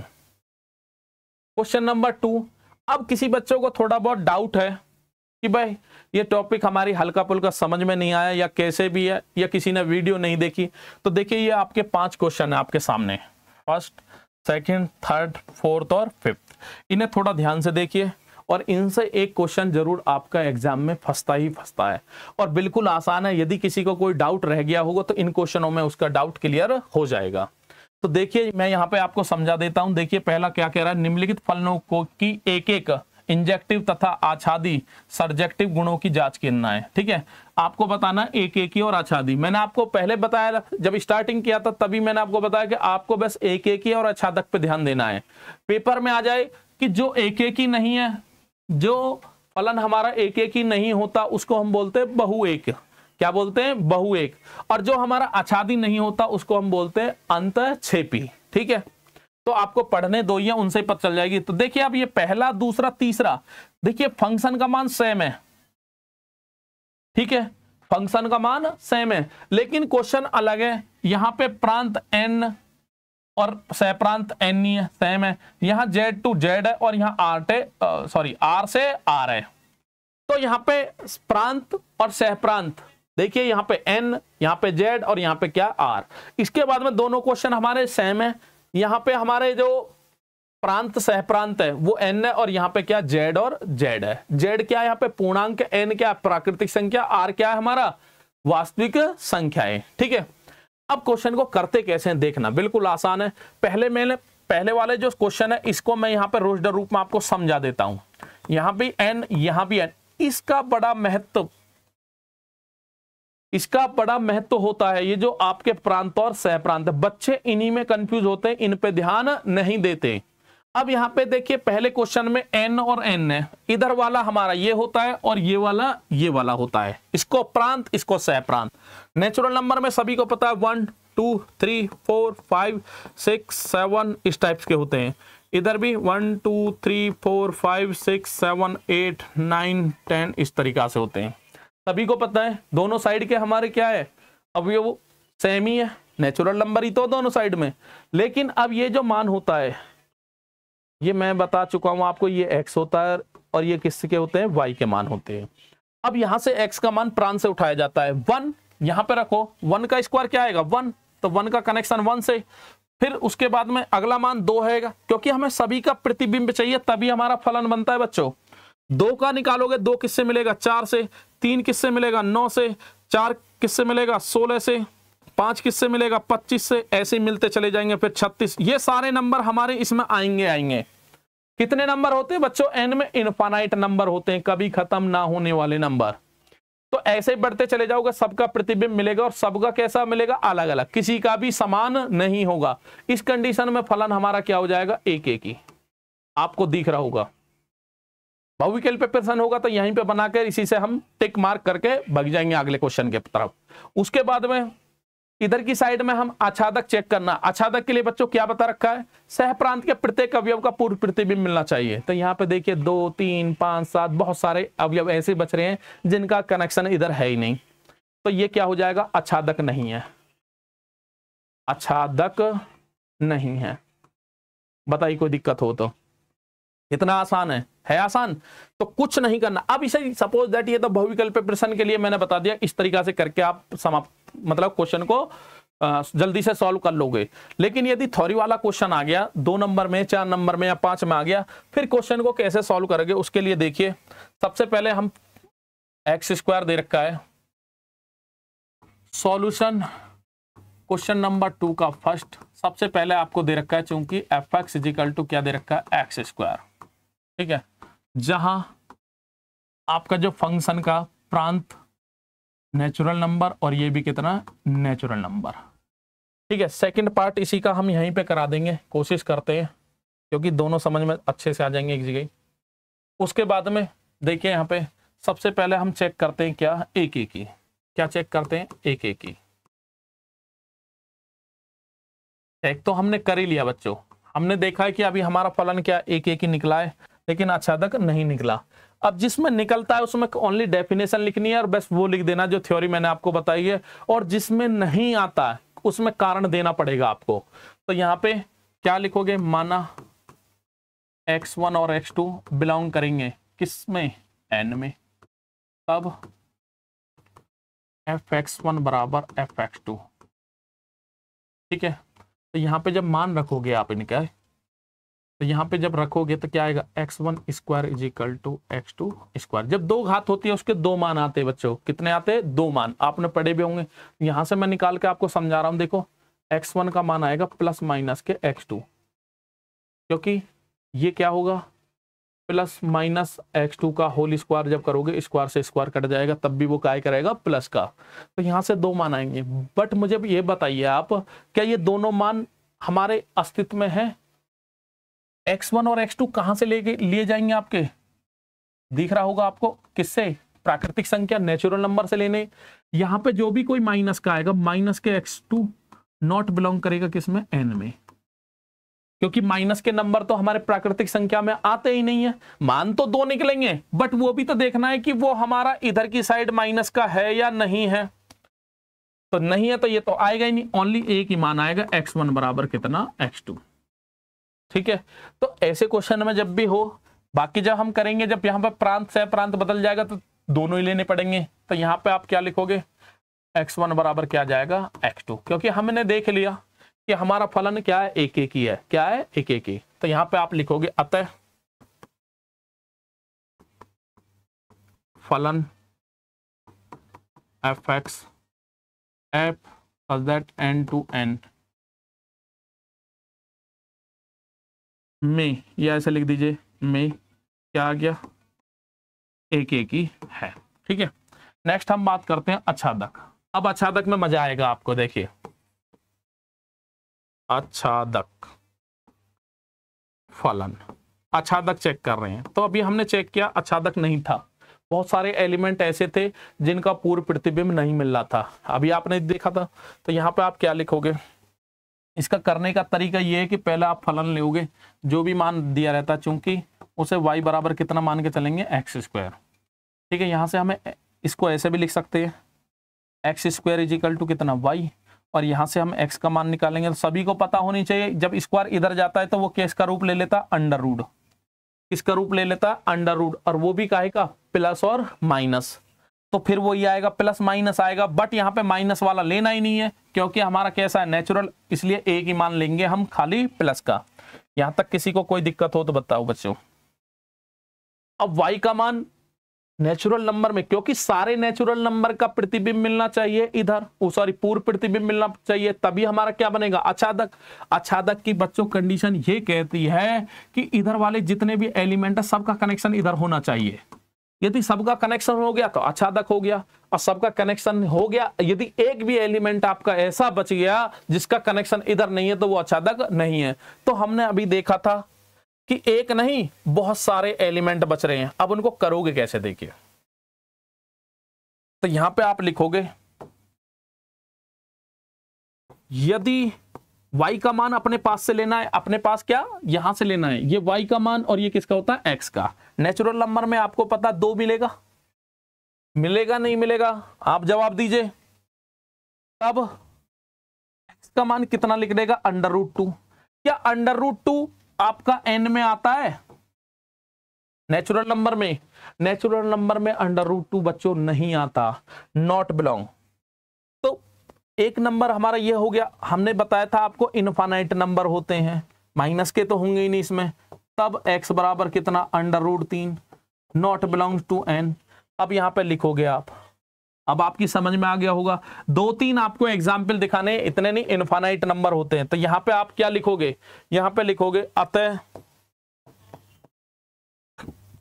क्वेश्चन नंबर 2। अब किसी बच्चों को थोड़ा बहुत डाउट है कि भाई ये टॉपिक हमारी हल्का पुल्का समझ में नहीं आया, या कैसे भी है, या किसी ने वीडियो नहीं देखी, तो देखिए ये आपके 5 क्वेश्चन है आपके सामने, फर्स्ट, सेकंड, थर्ड, फोर्थ और फिफ्थ। इन्हें थोड़ा ध्यान से देखिए, और इनसे एक क्वेश्चन जरूर आपका एग्जाम में फंसता ही फंसता है, और बिल्कुल आसान है। यदि किसी को कोई डाउट रह गया होगा तो इन क्वेश्चनों में उसका डाउट क्लियर हो जाएगा। तो देखिए मैं यहाँ पे आपको समझा देता हूं। देखिए पहला क्या कह रहा है, निम्नलिखित फलनों को की एक एक इंजेक्टिव तथा आच्छादी सर्जेक्टिव गुणों की जांच करना है। ठीक है, आपको बताना एक एक ही और आच्छादी। मैंने आपको पहले बताया, जब स्टार्टिंग किया था तभी मैंने आपको बताया कि आपको बस एक एक ही और आच्छादक पे ध्यान देना है। पेपर में आ जाए कि जो एक एक ही नहीं है, जो फलन हमारा एक एक ही नहीं होता उसको हम बोलते हैं बहु एक। क्या बोलते हैं, बहु एक। और जो हमारा आच्छादी नहीं होता उसको हम बोलते हैं अंतःक्षेपी। ठीक है, तो आपको पढ़ने दो, ये उनसे ही पता चल जाएगी। तो देखिए अब ये पहला, दूसरा, तीसरा, देखिए फंक्शन का मान सेम है। ठीक है, फंक्शन का मान सेम है, लेकिन क्वेश्चन अलग है। यहां पे प्रांत n और सहप्रांत n नहीं है, सेम है। यहां z टू z है, और यहां r से r है। तो यहां पे प्रांत और सहप्रांत, देखिए यहां पे n, यहां पे z, और यहां पे क्या r। इसके बाद में दोनों क्वेश्चन हमारे सेम है। यहां पे हमारे जो प्रांत सहप्रांत है वो n है, और यहां पे क्या z और z है। z क्या है यहाँ पे पूर्णांक, n क्या प्राकृतिक संख्या, r क्या है हमारा वास्तविक संख्या है। ठीक है, अब क्वेश्चन को करते कैसे हैं देखना, बिल्कुल आसान है। पहले वाले जो क्वेश्चन है इसको मैं यहाँ पे रोस्टर रूप में आपको समझा देता हूं। यहां भी n, यहां भी n। इसका बड़ा महत्व होता है ये जो आपके प्रांत और सहप्रांत। बच्चे इन्हीं में कंफ्यूज होते हैं, इन पे ध्यान नहीं देते। अब यहां पे देखिए पहले क्वेश्चन में n और n है, इधर वाला हमारा ये होता है और ये वाला होता है। इसको प्रांत, इसको सहप्रांत। नेचुरल नंबर में सभी को पता है 1 2 3 4 5 6 7 इस टाइप्स के होते हैं। इधर भी 1 2 3 4 5 6 7 8 9 10 इस तरीका से होते हैं। सभी को पता है दोनों साइड के हमारे क्या है, अब ये वो सेम ही है, नेचुरल नंबर ही तो दोनों साइड में। लेकिन अब ये जो मान होता है ये मैं बता चुका हूं आपको, ये x होता है और ये किसके होते हैं, y के मान होते हैं। अब यहां से x का मान प्रांत से उठाया जाता है 1, यहां पे रखो, 1 का स्क्वायर क्या आएगा 1, तो 1 का कनेक्शन 1 से। फिर उसके बाद में अगला मान 2 है, क्योंकि हमें सभी का प्रतिबिंब चाहिए तभी हमारा फलन बनता है बच्चों। 2 का निकालोगे, 2 किससे मिलेगा 4 से, 3 किससे मिलेगा 9 से, 4 किससे मिलेगा 16 से, 5 किससे मिलेगा 25 से, ऐसे ही मिलते चले जाएंगे। फिर 36, ये सारे नंबर हमारे इसमें आएंगे। कितने नंबर होते हैं बच्चों, एन में इनफाइनाइट नंबर होते हैं, कभी खत्म ना होने वाले नंबर। तो ऐसे बढ़ते चले जाओगे, सबका प्रतिबिंब मिलेगा और सबका कैसा मिलेगा, अलग अलग, किसी का भी समान नहीं होगा। इस कंडीशन में फलन हमारा क्या हो जाएगा, एक एक ही आपको दिख रहा होगा। बहुविकल्प प्रश्न होगा तो यहीं पे बनाकर इसी से हम टिक मार्क करके भाग जाएंगे अगले क्वेश्चन के तरफ। उसके बाद में इधर की साइड में हम आच्छादक चेक करना। आच्छादक के लिए बच्चों क्या बता रखा है, सह प्रांत के प्रत्येक अवयव का पूर्व प्रतिबिंब मिलना चाहिए। तो यहाँ पे देखिए 2, 3, 5, 7 बहुत सारे अवयव ऐसे बच रहे हैं जिनका कनेक्शन इधर है ही नहीं, तो ये क्या हो जाएगा, आच्छादक नहीं है, आच्छादक नहीं है। बताइए कोई दिक्कत हो तो। इतना आसान है आसान, तो कुछ नहीं करना। अब इसे सपोज दैट ये तो बहुविकल्प प्रश्न के लिए मैंने बता दिया, इस तरीका से करके आप समाप्त मतलब क्वेश्चन को जल्दी से सॉल्व कर लोगे। लेकिन यदि थ्योरी वाला क्वेश्चन आ गया 2 नंबर में, 4 नंबर में या 5 में आ गया, फिर क्वेश्चन को कैसे सॉल्व करोगे उसके लिए देखिए, सबसे पहले हम x² दे रखा है, सॉल्यूशन क्वेश्चन नंबर 2 का फर्स्ट सबसे पहले आपको दे रखा है, चूंकि fx = क्या दे रखा है, x², ठीक है, जहां आपका जो फंक्शन का प्रांत नेचुरल नंबर और ये भी कितना नेचुरल नंबर, ठीक है। सेकंड पार्ट इसी का हम यहीं पे करा देंगे, कोशिश करते हैं क्योंकि दोनों समझ में अच्छे से आ जाएंगे एक जगह। उसके बाद में देखिए यहाँ पे सबसे पहले हम चेक करते हैं क्या, एक एक ही, क्या चेक करते हैं, एक एक ही। एक तो हमने कर ही लिया बच्चों, हमने देखा है कि अभी हमारा फलन क्या एक एक ही निकला है, लेकिन आच्छादक नहीं निकला। अब जिसमें निकलता है उसमें ओनली डेफिनेशन लिखनी है और बस वो लिख देना जो थ्योरी मैंने आपको बताई है, और जिसमें नहीं आता है उसमें कारण देना पड़ेगा आपको। तो यहाँ पे क्या लिखोगे, माना x1 और x2 बिलोंग करेंगे किसमें, n में, तब fx1 = fx2, ठीक है। तो यहाँ पे जब मान रखोगे आप इनका, तो यहाँ पे जब रखोगे तो क्या आएगा, x1² = x2²। जब 2 घात होती है उसके 2 मान आते हैं बच्चों, कितने आते हैं, 2 मान, आपने पढ़े भी होंगे। यहाँ से मैं निकाल के आपको समझा रहा हूँ, देखो x1 का मान आएगा ± के x2, क्योंकि ये क्या होगा, ± x2 का होल स्क्वायर जब करोगे स्क्वायर से स्क्वायर कट जाएगा, तब भी वो क्या करेगा, प्लस का। तो यहाँ से 2 मान आएंगे। बट मुझे ये बताइए आप, क्या ये दोनों मान हमारे अस्तित्व में है, x1 और x2 कहां से लिए जाएंगे, आपके दिख रहा होगा आपको, किससे, प्राकृतिक संख्या नेचुरल नंबर से लेने। यहां पे जो भी कोई माइनस का आएगा, माइनस के x2 नॉट बिलोंग करेगा किसमें, n में, क्योंकि माइनस के नंबर तो हमारे प्राकृतिक संख्या में आते ही नहीं है। मान तो 2 निकलेंगे, बट वो भी तो देखना है कि वो हमारा इधर की साइड माइनस का है या नहीं है। तो नहीं है तो ये तो आएगा ही नहीं, ओनली एक ही मान आएगा, x1 = कितना, x2, ठीक है। तो ऐसे क्वेश्चन में जब भी हो, बाकी जब हम करेंगे, जब यहाँ पे प्रांत से प्रांत बदल जाएगा तो दोनों ही लेने पड़ेंगे। तो यहाँ पे आप क्या लिखोगे, x1 = क्या जाएगा, x2, क्योंकि हमने देख लिया कि हमारा फलन क्या है, एक एक ही है, क्या है, एक एक ही। तो यहाँ पे आप लिखोगे अतः फलन fx f such that n to n में, या ऐसे लिख दीजिए, में क्या आ गया, एक एक ही है, ठीक है। नेक्स्ट हम बात करते हैं आच्छादक। अब आच्छादक में मजा आएगा आपको, देखिए आच्छादक फलन, आच्छादक चेक कर रहे हैं। तो अभी हमने चेक किया, आच्छादक नहीं था, बहुत सारे एलिमेंट ऐसे थे जिनका पूर्व प्रतिबिंब नहीं मिल रहा था, अभी आपने देखा था। तो यहाँ पे आप क्या लिखोगे, इसका करने का तरीका ये है कि पहले आप फलन लोगे, जो भी मान दिया रहता है, चूंकि उसे y = कितना मान के चलेंगे, x², ठीक है। यहाँ से हमें इसको ऐसे भी लिख सकते हैं, x² = कितना, y, और यहाँ से हम x का मान निकालेंगे। तो सभी को पता होनी चाहिए, जब स्क्वायर इधर जाता है तो वो किसका रूप ले लेता है, √, किसका रूप ले लेता है, √, और वो भी काहे का, प्लस और माइनस। तो फिर वही आएगा, प्लस माइनस आएगा, बट यहाँ पे माइनस वाला लेना ही नहीं है क्योंकि हमारा कैसा है, नेचुरल, इसलिए एक ही मान लेंगे हम खाली प्लस का। यहां तक किसी को कोई दिक्कत हो तो बताओ बच्चों। अब y का मान नेचुरल नंबर में, क्योंकि सारे नेचुरल नंबर का प्रतिबिंब मिलना चाहिए इधर, सॉरी पूर्व प्रतिबिंब मिलना चाहिए, तभी हमारा क्या बनेगा, आच्छादक। आच्छादक की बच्चों कंडीशन ये कहती है कि इधर वाले जितने भी एलिमेंट है सबका कनेक्शन इधर होना चाहिए। यदि सबका कनेक्शन हो गया तो आच्छादक हो गया, और सबका कनेक्शन हो गया, यदि एक भी एलिमेंट आपका ऐसा बच गया जिसका कनेक्शन इधर नहीं है तो वो आच्छादक नहीं है। तो हमने अभी देखा था कि एक नहीं बहुत सारे एलिमेंट बच रहे हैं, अब उनको करोगे कैसे, देखिए। तो यहां पे आप लिखोगे, यदि y का मान अपने पास से लेना है, अपने पास क्या यहां से लेना है, ये y का मान और ये किसका होता है, x का। नेचुरल नंबर में आपको पता 2 मिलेगा, मिलेगा नहीं मिलेगा, आप जवाब दीजिए। तब x का मान कितना लिख देगा, √2। क्या √2 आपका n में आता है नेचुरल नंबर में? नेचुरल नंबर में √2 बच्चों नहीं आता, नॉट बिलोंग। तो एक नंबर हमारा ये हो गया, हमने बताया था आपको इनफाइनाइट नंबर होते हैं, माइनस के तो होंगे ही नहीं इसमें। तब x बराबर कितना, √3, नॉट बिलोंग्स टू n। अब यहां पे लिखोगे आप, अब आपकी समझ में आ गया होगा। 2-3 आपको एग्जाम्पल दिखाने, इतने नहीं, इनफाइनाइट नंबर होते हैं। तो यहां पे आप क्या लिखोगे, यहां पे लिखोगे अतः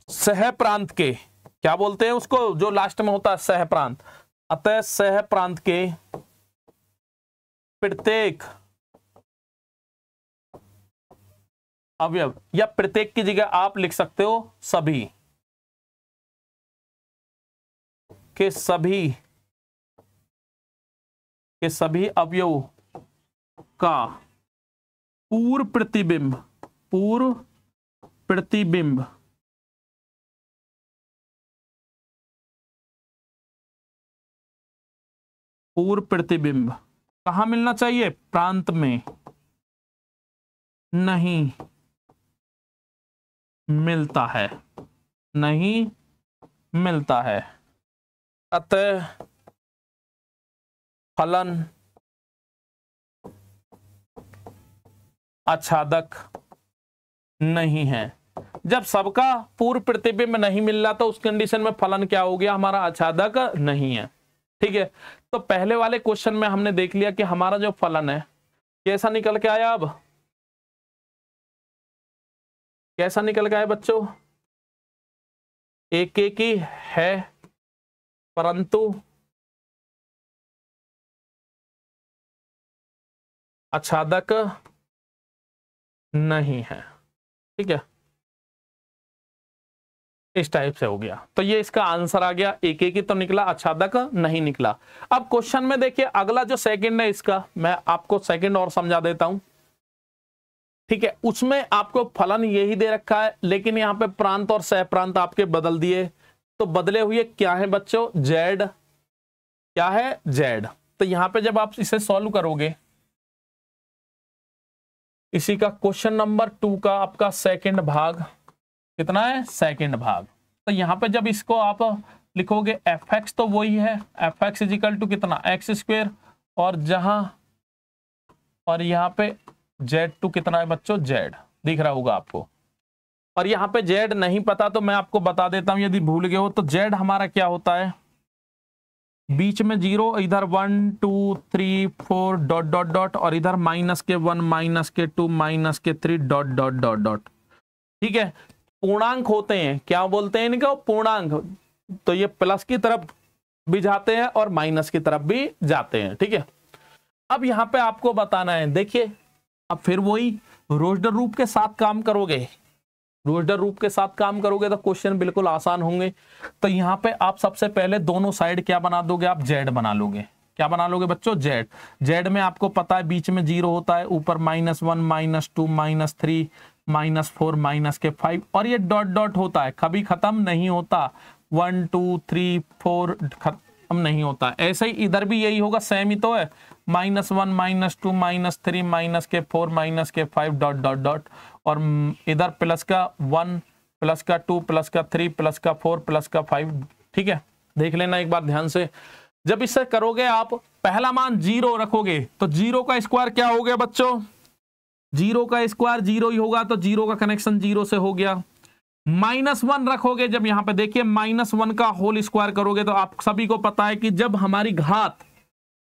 सह प्रांत के, क्या बोलते हैं उसको जो लास्ट में होता है, सह प्रांत। अतः सह प्रांत के प्रत्येक अवयव, या प्रत्येक की जगह आप लिख सकते हो सभी के सभी अवयवों का पूर्व प्रतिबिंब कहां मिलना चाहिए, प्रांत में नहीं मिलता है, नहीं मिलता है। अतः फलन आच्छादक नहीं है। जब सबका पूर्व प्रतिबिंब नहीं मिल रहा तो उस कंडीशन में फलन क्या हो गया, हमारा आच्छादक नहीं है। ठीक है, तो पहले वाले क्वेश्चन में हमने देख लिया कि हमारा जो फलन है कैसा निकल के आया। अब कैसा निकल के आया बच्चों, एक ही है परंतु आच्छादक नहीं है। ठीक है, इस टाइप से हो गया। तो ये इसका आंसर आ गया, एक ही तो निकला, आच्छादक नहीं निकला। अब क्वेश्चन में देखिए अगला जो सेकंड है इसका, मैं आपको सेकंड और समझा देता हूं। ठीक है, उसमें आपको फलन यही दे रखा है, लेकिन यहाँ पे प्रांत और सह प्रांत आपके बदल दिए। तो बदले हुए क्या है बच्चों, जेड, क्या है जेड। तो यहां पे जब आप इसे सॉल्व करोगे, इसी का क्वेश्चन नंबर 2 का आपका सेकंड भाग कितना है, सेकंड भाग। तो यहां पे जब इसको आप लिखोगे fx, तो वही है fx इजिकल टू कितना, x², और जहां और यहां पे z2 कितना है बच्चों, z दिख रहा होगा आपको। और यहाँ पे z नहीं पता तो मैं आपको बता देता हूं, यदि भूल गए हो तो z हमारा क्या होता है, बीच में 0, इधर 1 2 3 4 डॉट डॉट डॉट, और इधर -1 -2 -3 डॉट डॉट डॉट डॉट। ठीक है, पूर्णांक होते हैं, क्या बोलते हैं इनको, पूर्णांक। तो ये प्लस की तरफ भी जाते हैं और माइनस की तरफ भी जाते हैं। ठीक है, अब यहाँ पे आपको बताना है, देखिए अब फिर वही रोस्टर रूप के साथ काम करोगे, रोस्टर रूप के साथ काम करोगे तो क्वेश्चन बिल्कुल आसान होंगे। तो यहाँ पे आप सबसे पहले दोनों साइड क्या बना दोगे, आप जेड बना लोगे। क्या बना लोगे बच्चों, जेड। जेड में आपको पता है बीच में 0 होता है, ऊपर -1 -2 -3 -4 -5, और ये डॉट डॉट होता है, कभी खत्म नहीं होता, 1 2 3 4 खत्म नहीं होता। ऐसे ही इधर भी यही होगा, सेम ही तो है, -1 -2 -3 -4 -5 डॉट डॉट डॉट, और इधर +1 +2 +3 +4 +5। ठीक है, देख लेना एक बार ध्यान से। जब इससे करोगे आप पहला मान 0 रखोगे तो 0 का स्क्वायर क्या हो गया बच्चों, 0 का स्क्वायर 0 ही होगा, तो 0 का कनेक्शन 0 से हो गया। -1 रखोगे, जब यहां पे देखिए -1 का होल स्क्वायर करोगे तो आप सभी को पता है कि जब हमारी घात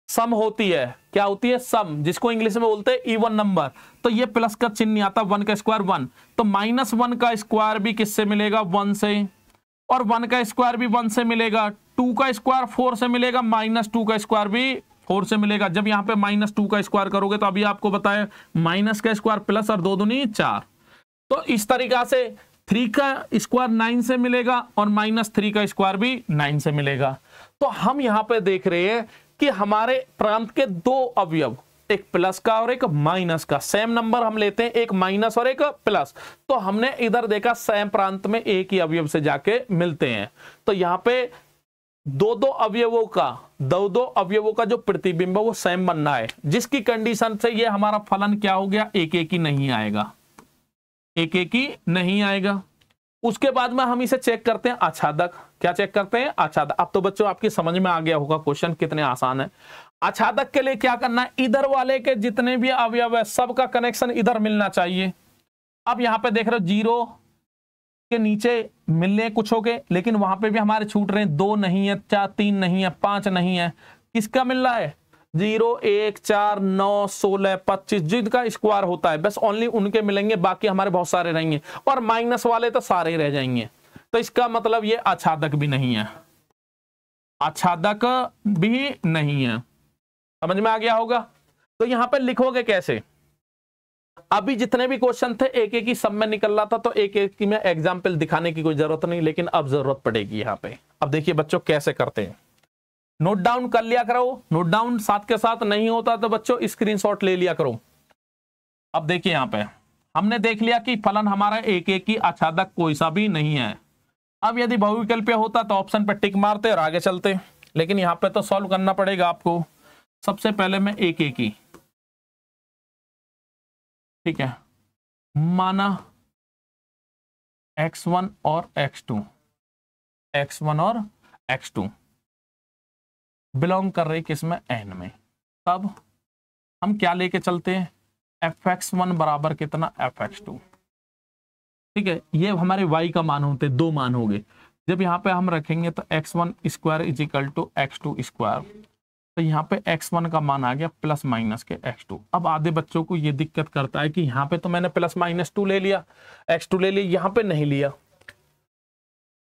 सम होती है, क्या होती है, सम, जिसको इंग्लिश में बोलते हैं इवन नंबर, तो ये प्लस का चिन्ह नहीं आता, 1 का स्क्वायर 1, तो -1 का स्क्वायर भी किससे मिलेगा, 1 से, और 1 का स्क्वायर भी 1 से मिलेगा, 2 का स्क्वायर 4 से मिलेगा, -2 का स्क्वायर भी 4 से मिलेगा। जब यहाँ पे -2 का स्क्वायर करोगे तो अभी आपको बताया माइनस का स्क्वायर प्लस और 2 दूनी 4, तो इस तरीका से 3 का स्क्वायर 9 से मिलेगा और -3 का स्क्वायर भी 9 से मिलेगा। तो हम यहाँ पे देख रहे हैं कि हमारे प्रांत के 2 अवयव, एक प्लस का और एक माइनस का, सेम नंबर हम लेते हैं, एक माइनस और एक प्लस, तो हमने इधर देखा सेम प्रांत में एक ही अवयव से जाके मिलते हैं। तो यहाँ पे दो अवयवों का जो प्रतिबिंब है वो सेम बनना है, जिसकी कंडीशन से ये हमारा फलन क्या हो गया, एक ही नहीं आएगा, एक ही नहीं आएगा। उसके बाद में हम इसे चेक करते हैं आच्छादक। क्या चेक करते हैं, आच्छादक। अब तो बच्चों आपकी समझ में आ गया होगा क्वेश्चन कितने आसान है। आच्छादक के लिए क्या करना है, इधर वाले के जितने भी अवयव है सबका कनेक्शन इधर मिलना चाहिए। अब यहाँ पे देख रहे हो 0 के नीचे मिलने कुछ हो गए, लेकिन वहां पे भी हमारे छूट रहे हैं, 2 नहीं है, 4 3 नहीं है, 5 नहीं है, किसका मिल रहा है, 0 1 4 9 16 25 जिनका स्क्वायर होता है बस ओनली उनके मिलेंगे, बाकी हमारे बहुत सारे रहेंगे, और माइनस वाले तो सारे रह जाएंगे। तो इसका मतलब ये आच्छादक भी नहीं है, आच्छादक भी नहीं है। समझ में आ गया होगा। तो यहां पे लिखोगे कैसे, अभी जितने भी क्वेश्चन थे एक ही सब में निकल रहा था, तो एक की में एग्जाम्पल दिखाने की कोई जरूरत नहीं, लेकिन अब जरूरत पड़ेगी यहाँ पे। अब देखिए बच्चों कैसे करते हैं, नोट डाउन कर लिया करो, नोट डाउन साथ के साथ नहीं होता तो बच्चों स्क्रीनशॉट ले लिया करो। अब देखिए यहाँ पे हमने देख लिया कि फलन हमारा एक ही आच्छादक कोई सा भी नहीं है। अब यदि बहुविकल्पीय होता तो ऑप्शन पर टिक मारते और आगे चलते, लेकिन यहाँ पे तो सॉल्व करना पड़ेगा आपको। सबसे पहले मैं एक ही, ठीक है, माना x1 और x2, x1 और x2 बिलोंग कर रही किसमें, n में। तब हम क्या लेके चलते हैं, fx1 बराबर कितना, fx2, ठीक है, ये हमारे y का मान होते, 2 मान हो गए। जब यहाँ पे हम रखेंगे तो x1 square is equal to x2 square, तो यहाँ पे x1 का मान आ गया प्लस माइनस के x2। अब आधे बच्चों को ये दिक्कत करता है कि यहाँ पे तो मैंने प्लस माइनस 2 ले लिया, x2 ले लिया, यहाँ पे नहीं लिया,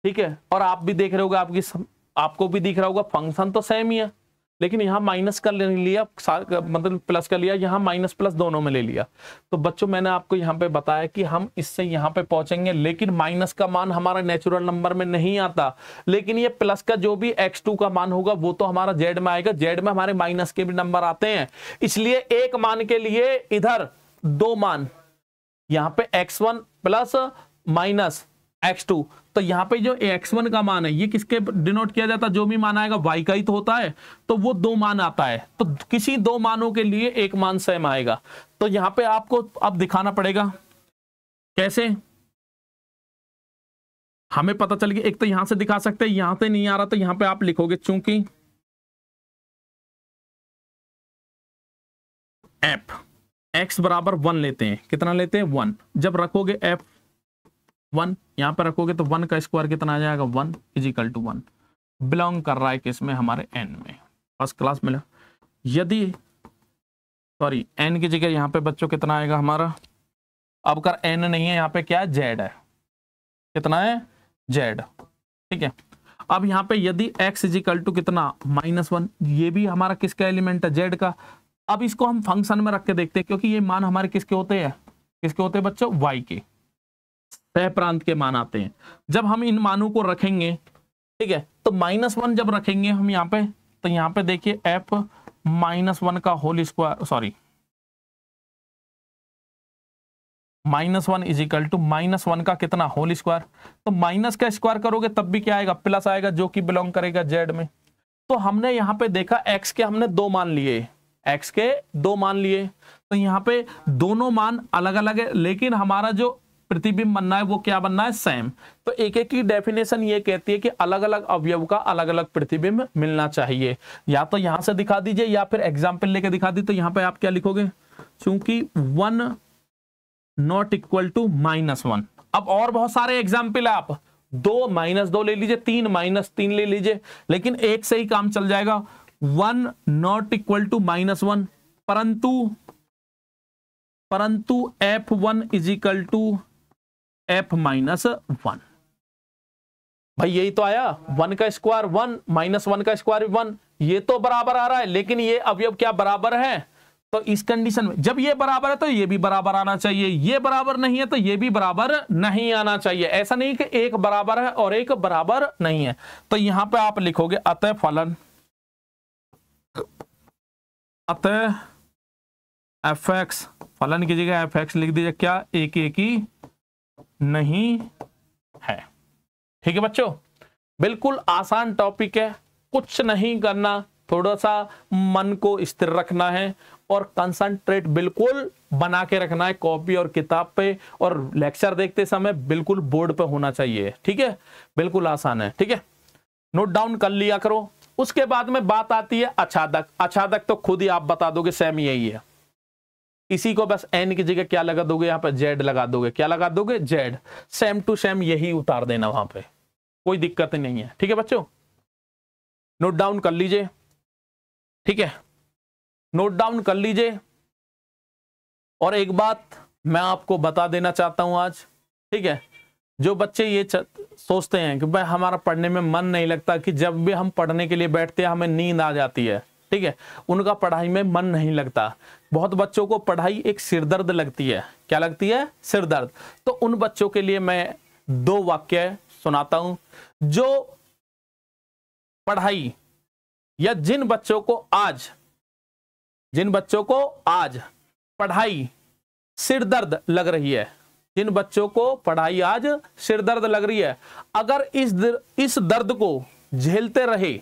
ठीक है। और आप भी देख रहे होगे, आपको भी दिख रहा होगा फंक्शन तो सेम ही है, लेकिन यहाँ माइनस का ले लिया, मतलब प्लस का लिया, यहाँ माइनस प्लस दोनों में ले लिया। तो बच्चों मैंने आपको यहाँ पे बताया कि हम इससे यहाँ पे पहुंचेंगे, लेकिन माइनस का मान हमारा नेचुरल नंबर में नहीं आता, लेकिन ये प्लस का जो भी x2 का मान होगा वो तो हमारा z में आएगा, z में हमारे माइनस के भी नंबर आते हैं, इसलिए एक मान के लिए इधर 2 मान, यहाँ पे x1 प्लस माइनस x2, तो यहाँ पे जो x1 का मान है ये किसके डिनोट किया जाता है, जो भी मान आएगा y का ही तो होता है, तो वो 2 मान आता है, तो किसी 2 मानों के लिए एक मान सेम आएगा। तो यहाँ पे आपको अब दिखाना पड़ेगा कैसे, हमें पता चल गया, एक तो यहां से दिखा सकते हैं, यहां से नहीं आ रहा तो यहां पे आप लिखोगे चूंकि f x बराबर 1 लेते हैं, कितना लेते हैं 1, जब रखोगे f1 यहां पे रखोगे तो 1 का स्क्वायर कितना आ जाएगा, 1 इज इक्वल टू 1, बिलोंग कर रहा है किसमें, हमारे n में, फर्स्ट क्लास मिला। यदि सॉरी n की जगह यहाँ पे बच्चों कितना आएगा हमारा, अब कर n नहीं है, यहाँ पे क्या है, z है, कितना है, z, ठीक है। अब यहाँ पे यदि x इज इक्वल टू कितना, -1, ये भी हमारा किसका एलिमेंट है, z का। अब इसको हम फंक्शन में रख के देखते हैं, क्योंकि ये मान हमारे किसके होते हैं, किसके होते हैं बच्चों, y के, सह प्रांत के मान आते हैं। जब हम इन मानों को रखेंगे, ठीक है, तो -1 जब रखेंगे हम यहाँ पे, तो यहाँ पे देखिए f -1 का whole square, sorry -1 is equal to -1 का कितना, होल स्क्वायर, तो माइनस का स्क्वायर करोगे तब भी क्या आएगा, प्लस आएगा, जो कि बिलोंग करेगा z में। तो हमने यहाँ पे देखा x के हमने 2 मान लिए, x के 2 मान लिए, तो यहाँ पे दोनों मान अलग अलग है, लेकिन हमारा जो प्रतिबिंब बनना है वो क्या बनना है, सेम। तो एक एक की डेफिनेशन ये कहती है कि अलग अलग अवयव का अलग अलग प्रतिबिंब मिलना चाहिए। या तो यहां से दिखा दीजिए या फिर एग्जाम्पल लेके दिखा दी। तो यहां पे आप क्या लिखोगे, चूंकि 1 नॉट इक्वल टू -1। अब और बहुत सारे एग्जाम्पल है, आप 2 -2 ले लीजिए, 3 -3 ले लीजिए, लेकिन एक से ही काम चल जाएगा। 1 नॉट इक्वल टू -1, परंतु F1 is equal to F-1। भाई यही तो आया, 1 का स्क्वायर 1 -1 का स्क्वायर 1, ये तो बराबर आ रहा है। लेकिन ये अवयव क्या बराबर है, तो इस कंडीशन में जब ये बराबर है तो ये भी बराबर आना चाहिए, ये बराबर नहीं है तो ये भी बराबर नहीं आना चाहिए। ऐसा नहीं कि एक बराबर है और एक बराबर नहीं है। तो यहां पे आप लिखोगे अतः fx, फलन की जगह fx लिख दीजिए, क्या एक ही नहीं है। ठीक है बच्चों, बिल्कुल आसान टॉपिक है, कुछ नहीं करना, थोड़ा सा मन को स्थिर रखना है और कंसंट्रेट बिल्कुल बना के रखना है कॉपी और किताब पे, और लेक्चर देखते समय बिल्कुल बोर्ड पे होना चाहिए। ठीक है, बिल्कुल आसान है। ठीक है, नोट डाउन कर लिया करो। उसके बाद में बात आती है अछादक। अछादक तो खुद ही आप बता दोगे, सेम यही है। इसी को बस एन की जगह क्या लगा दोगे, यहाँ पे जेड लगा दोगे। क्या लगा दोगे, जेड। सेम टू सेम यही उतार देना वहां पे, कोई दिक्कत नहीं है। ठीक है बच्चों, नोट डाउन कर लीजिए। ठीक है, नोट डाउन कर लीजिए। और एक बात मैं आपको बता देना चाहता हूं आज। ठीक है, जो बच्चे ये सोचते हैं कि भाई हमारा पढ़ने में मन नहीं लगता, कि जब भी हम पढ़ने के लिए बैठते हैं हमें नींद आ जाती है, ठीक है, उनका पढ़ाई में मन नहीं लगता। बहुत बच्चों को पढ़ाई एक सिरदर्द लगती है। क्या लगती है, सिरदर्द। तो उन बच्चों के लिए मैं 2 वाक्य सुनाता हूं। जो पढ़ाई या जिन बच्चों को आज पढ़ाई सिरदर्द लग रही है, जिन बच्चों को पढ़ाई आज सिरदर्द लग रही है, अगर इस दर्द को झेलते रहे,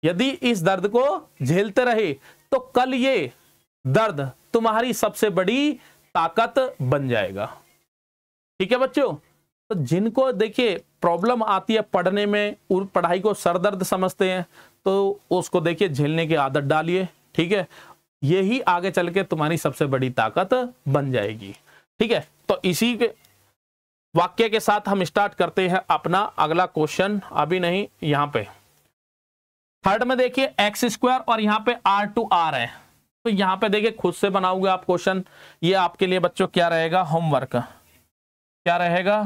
यदि इस दर्द को झेलते रहे तो कल ये दर्द तुम्हारी सबसे बड़ी ताकत बन जाएगा। ठीक है बच्चों, तो जिनको देखिए प्रॉब्लम आती है पढ़ने में, पढ़ाई को सरदर्द समझते हैं, तो उसको देखिए झेलने की आदत डालिए। ठीक है, यही आगे चल के तुम्हारी सबसे बड़ी ताकत बन जाएगी। ठीक है, तो इसी के वाक्य के साथ हम स्टार्ट करते हैं अपना अगला क्वेश्चन। अभी नहीं, यहां पे थर्ड में देखिए x² और यहाँ पे r/r है। तो यहाँ पे देखिए खुद से बनाओगे आप क्वेश्चन। ये आपके लिए बच्चों क्या रहेगा, होमवर्क। क्या रहेगा,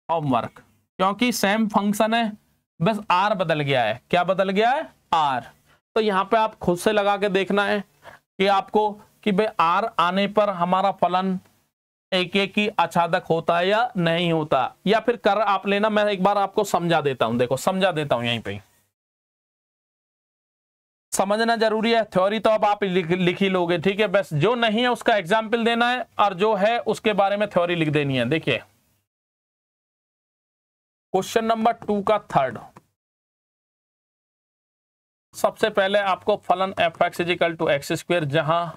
होमवर्क, क्योंकि सेम फंक्शन है, बस r बदल गया है। क्या बदल गया है, r। तो यहाँ पे आप खुद से लगा के देखना है कि आपको कि भाई r आने पर हमारा फलन एक ही अछादक होता है या नहीं होता, या फिर कर आप लेना। मैं एक बार आपको समझा देता हूं, देखो समझा देता हूं, यहीं पे समझना जरूरी है। थ्योरी तो अब आप लिख ही लोगे, ठीक है, बस जो नहीं है उसका एग्जाम्पल देना है, और जो है उसके बारे में थ्योरी लिख देनी है। देखिए क्वेश्चन नंबर 2 का थर्ड, सबसे पहले आपको फलन f(x) = x², जहां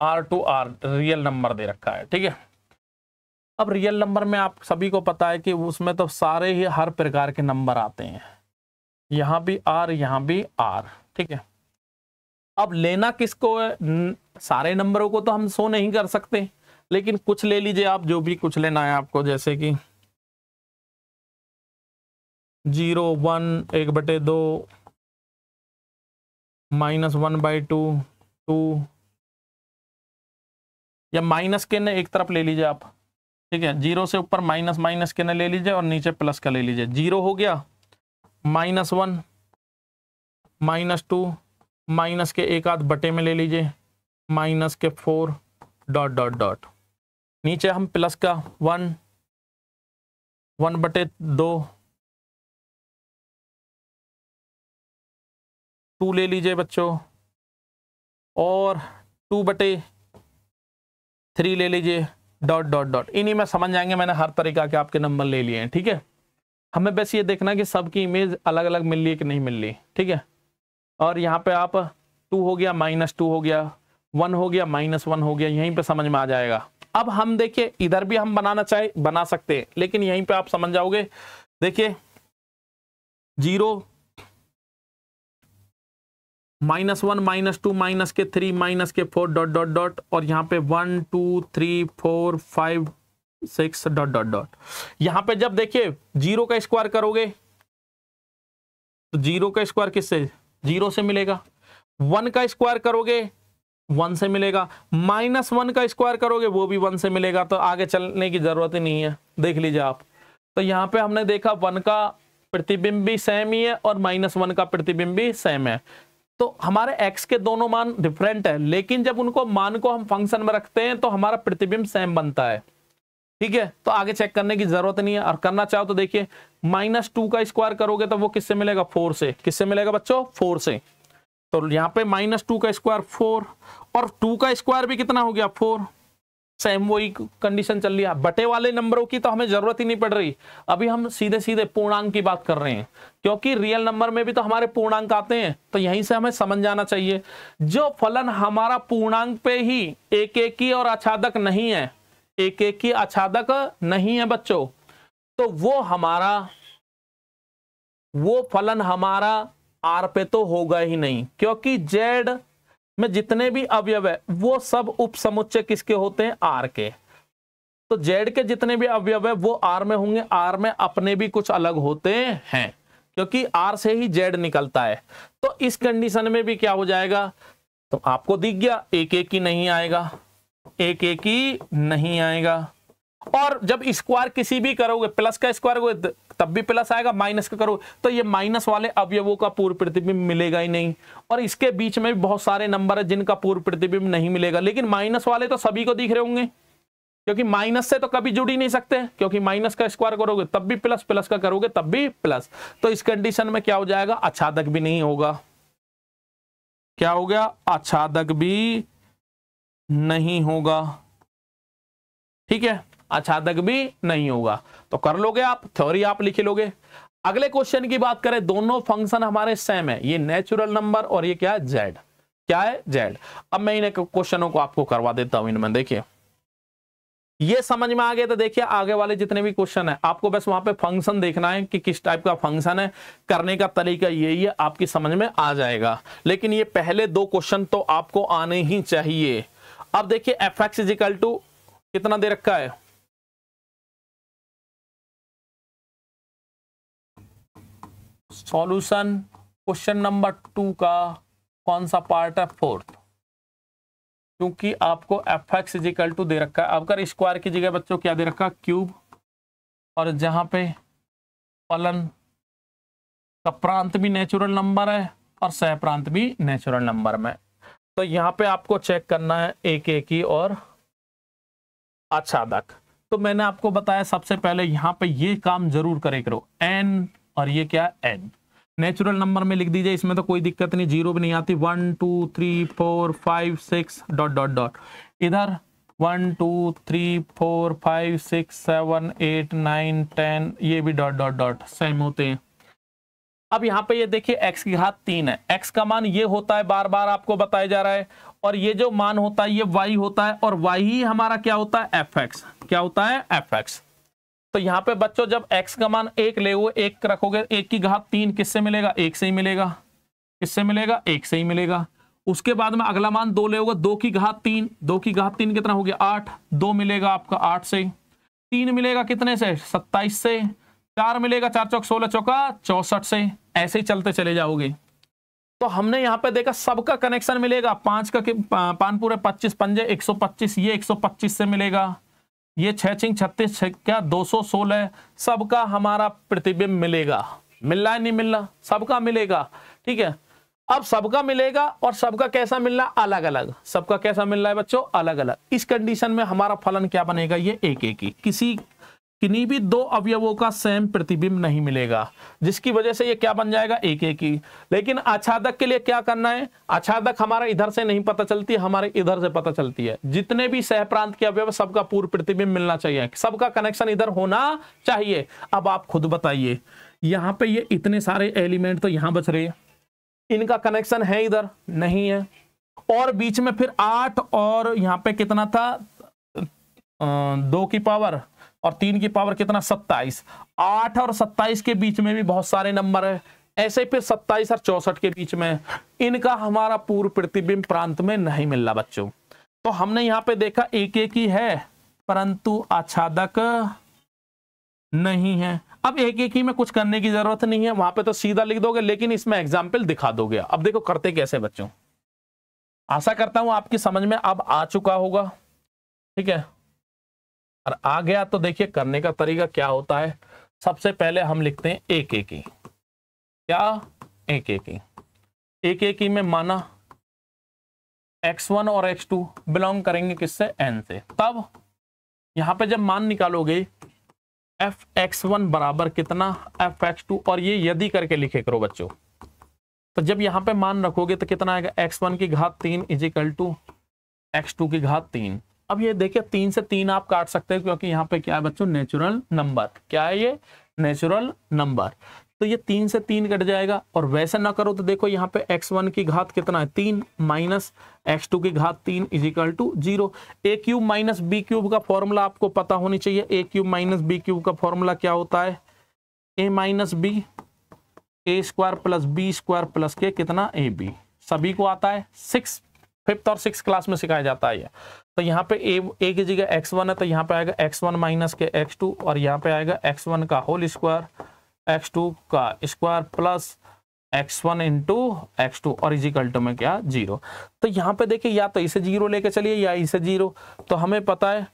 r/r रियल नंबर दे रखा है। ठीक है, अब रियल नंबर में आप सभी को पता है कि उसमें तो सारे ही हर प्रकार के नंबर आते हैं, यहां भी r, यहां भी r। ठीक है, अब लेना किसको है, सारे नंबरों को तो हम शो नहीं कर सकते, लेकिन कुछ ले लीजिए आप, जो भी कुछ लेना है आपको, जैसे कि 0, 1, 1/2, -1/2, 2, या माइनस के न एक तरफ ले लीजिए आप। ठीक है, 0 से ऊपर माइनस के न ले लीजिए और नीचे प्लस का ले लीजिए। 0 हो गया, -1, -2, माइनस के एक आध बटे में ले लीजिए, -4, ... नीचे हम प्लस का 1, 1/2, 2 ले लीजिए बच्चों, और 2/3 ले लीजिए, ... इन्हीं में समझ जाएंगे, मैंने हर तरीका के आपके नंबर ले लिए हैं। ठीक है, हमें बस ये देखना कि सबकी इमेज अलग अलग मिल रही है कि नहीं मिल रही। ठीक है, और यहाँ पे आप 2 हो गया, -2 हो गया, 1 हो गया, -1 हो गया, यहीं पे समझ में आ जाएगा। अब हम देखिए इधर भी हम बनाना चाहे बना सकते हैं, लेकिन यहीं पे आप समझ जाओगे। देखिए 0 -1 -2 -3 -4 डॉट डॉट डॉट, और यहाँ पे 1 2 3 4 5 6 डॉट डॉट डॉट। यहाँ पे जब देखिए 0 का स्क्वायर करोगे तो 0 का स्क्वायर किससे? 0 से मिलेगा। 1 का स्क्वायर करोगे 1 से मिलेगा। -1 का स्क्वायर करोगे वो भी 1 से मिलेगा। तो आगे चलने की जरूरत ही नहीं है, देख लीजिए आप। तो यहाँ पे हमने देखा 1 का प्रतिबिंब भी सेम ही है और -1 का प्रतिबिंब भी सेम है। तो हमारे x के दोनों मान डिफरेंट है, लेकिन जब उनको मान को हम फंक्शन में रखते हैं तो हमारा प्रतिबिंब सेम बनता है। ठीक है, तो आगे चेक करने की जरूरत नहीं है। और करना चाहो तो देखिए -2 का स्क्वायर करोगे तो वो किससे मिलेगा? 4 से। किससे मिलेगा बच्चों? 4 से। तो यहाँ पे -2 का स्क्वायर 4, और 2 का स्क्वायर भी कितना हो गया? 4। सेम वही कंडीशन चल रही है। बटे वाले नंबरों की तो हमें जरूरत ही नहीं पड़ रही, अभी हम सीधे सीधे पूर्णांक की बात कर रहे हैं, क्योंकि रियल नंबर में भी तो हमारे पूर्णांक आते हैं। तो यहीं से हमें समझ जाना चाहिए, जो फलन हमारा पूर्णांक पे ही एकेकी और आच्छादक नहीं है, एकेकी आच्छादक नहीं है बच्चों, तो वो फलन हमारा आर पे तो होगा ही नहीं, क्योंकि जेड में जितने भी अवयव है वो सब उप समुच्चय किसके होते हैं? आर के। तो जेड के जितने भी अवयव है वो आर में होंगे। आर में अपने भी कुछ अलग होते हैं, क्योंकि आर से ही जेड निकलता है। तो इस कंडीशन में भी क्या हो जाएगा? तो आपको दिख गया एक एक ही नहीं आएगा, एक एक ही नहीं आएगा। और जब स्क्वायर किसी भी करोगे, प्लस का स्क्वायर करोगे तब भी प्लस आएगा, माइनस का करोगे तो ये माइनस वाले अवयवों का पूर्व प्रतिबिंब मिलेगा ही नहीं। और इसके बीच में भी बहुत सारे नंबर है जिनका पूर्व प्रतिबिंब नहीं मिलेगा, लेकिन माइनस वाले तो सभी को दिख रहे होंगे, क्योंकि माइनस से तो कभी जुड़ ही नहीं सकते, क्योंकि माइनस का स्क्वायर करोगे तब भी प्लस, प्लस का करोगे तब भी प्लस। तो इस कंडीशन में क्या हो जाएगा? आच्छादक भी नहीं होगा। क्या हो गया? आच्छादक भी नहीं होगा। ठीक है, आच्छादक भी नहीं होगा। तो कर लोगे आप, थ्योरी आप लिख लोगे। अगले क्वेश्चन की बात करें, दोनों फंक्शन हमारे सेम है, ये नेचुरल नंबर और ये क्या है? जेड। क्या है? जेड। अब मैं इन क्वेश्चनों को आपको करवा देता हूं इनमें। देखिए ये समझ में आ गया तो देखिए आगे वाले जितने भी क्वेश्चन है आपको बस वहां पे फंक्शन देखना है कि किस टाइप का फंक्शन है, करने का तरीका यही है, आपकी समझ में आ जाएगा। लेकिन ये पहले 2 क्वेश्चन तो आपको आने ही चाहिए। अब देखिए fx = कितना दे रखा है? सॉल्यूशन क्वेश्चन नंबर 2 का कौन सा पार्ट है? 4th, क्योंकि आपको fx = दे रखा है। अब अगर स्क्वायर की जगह बच्चों क्या दे रखा है? क्यूब। और जहां पे फलन का प्रांत भी नेचुरल नंबर है और सह प्रांत भी नेचुरल नंबर में, तो यहां पे आपको चेक करना है एक एक ही और आच्छादक। तो मैंने आपको बताया सबसे पहले यहां पे ये काम जरूर करे करो, n और ये क्या? n। नेचुरल नंबर में लिख दीजिए, इसमें तो कोई दिक्कत नहीं, 0 भी नहीं आती। 1 2 3 4 5 6 डॉट डॉट डॉट। इधर 1 2 3 4 5 6 7 8 9 10, ये भी डॉट डॉट डॉट सेम होते हैं। अब यहाँ पे ये देखिए x की घात 3 है, x का मान ये होता है, बार बार आपको बताया जा रहा है, और ये जो मान होता है ये y होता है, और y ही हमारा क्या होता है? fx। क्या होता है? fx। तो यहाँ पे बच्चों जब x का मान 1 ले हुए 1 रखोगे, 1 की घात 3 किससे मिलेगा? 1 से ही मिलेगा। किससे मिलेगा? 1 से ही मिलेगा। उसके बाद में अगला मान 2 ले होगा, 2 की घात 3, 2 की घात 3 कितना हो गया? 8। 2 मिलेगा आपका 8 से। 3 मिलेगा कितने से? 27 से। 4 मिलेगा 4 चौक 16 चौका 64 से। ऐसे ही चलते चले जाओगे। तो हमने यहाँ पे देखा सबका कनेक्शन मिलेगा। 5 का 5 पूरे 25 पंजे 125, ये 125 से मिलेगा। ये 6 छिंग 36 क्या 216, सबका हमारा प्रतिबिंब मिलेगा। मिल रहा है नहीं मिल रहा? सबका मिलेगा। ठीक है, अब सबका मिलेगा और सबका कैसा मिल रहा? अलग अलग। सबका कैसा मिल रहा है बच्चों? अलग अलग। इस कंडीशन में हमारा फलन क्या बनेगा? ये एक एक ही, किन्हीं भी 2 अवयवों का सेम प्रतिबिंब नहीं मिलेगा, जिसकी वजह से ये क्या बन जाएगा? एक एक ही। लेकिन आच्छादक के लिए क्या करना है? आच्छादक हमारा इधर से नहीं पता चलती, हमारे इधर से पता चलती है। जितने भी सहप्रांत के अवयव सबका पूर्व प्रतिबिंब मिलना चाहिए, सबका कनेक्शन इधर होना चाहिए। अब आप खुद बताइए, यहाँ पे ये इतने सारे एलिमेंट तो यहाँ बच रहे हैं, इनका कनेक्शन है इधर? नहीं है। और बीच में फिर 8 और यहां पे कितना था 2 की पावर और 3 की पावर कितना 27। 8 और 27 के बीच में भी बहुत सारे नंबर है, ऐसे फिर 27 और 64 के बीच में, इनका हमारा पूर्व प्रतिबिंब प्रांत में नहीं मिल रहा बच्चों। तो हमने यहां पे देखा एक एक ही है परंतु आच्छादक नहीं है। अब एक एक ही में कुछ करने की जरूरत नहीं है, वहां पे तो सीधा लिख दोगे, लेकिन इसमें एग्जाम्पल दिखा दोगे। अब देखो करते कैसे बच्चों, आशा करता हूं आपकी समझ में अब आ चुका होगा, ठीक है। और आ गया तो देखिए करने का तरीका क्या होता है। सबसे पहले हम लिखते हैं एक एक ही, क्या एक एक ही, एक एक ही में माना x1 और x2 बिलोंग करेंगे किससे, n से। तब यहां पे जब मान निकालोगे fx1 बराबर कितना fx2, और ये यदि करके लिखे करो बच्चों। तो जब यहां पे मान रखोगे तो कितना आएगा x1 की घात 3 इजिकल टू x2 की घात 3। अब ये देखिए 3 से 3 आप काट सकते हो क्योंकि यहाँ पे क्या है बच्चों, नेचुरल नंबर। क्या है ये, नेचुरल नंबर। तो ये 3 से 3 कट जाएगा। और वैसे ना करो तो देखो यहाँ पे x1 की घात कितना है 3 माइनस x2 की घात 3 equal to 0। A cube minus B cube का फॉर्मूला आपको पता होनी चाहिए। A cube minus B cube का फॉर्मूला क्या होता है, A minus B A square plus B square plus के कितना ए बी, सभी को आता है। 5th और 6th क्लास में सिखाया जाता है ये। तो यहाँ पे ए की जगह x1 है तो यहाँ पे आएगा x1 माइनस के x2, और यहाँ पे आएगा x1 का होल स्क्वायर x2 का square plus x1 into x2 और इजिकल टू में क्या 0। तो यहाँ पे देखिए या तो इसे 0 लेके चलिए या इसे 0। तो हमें पता है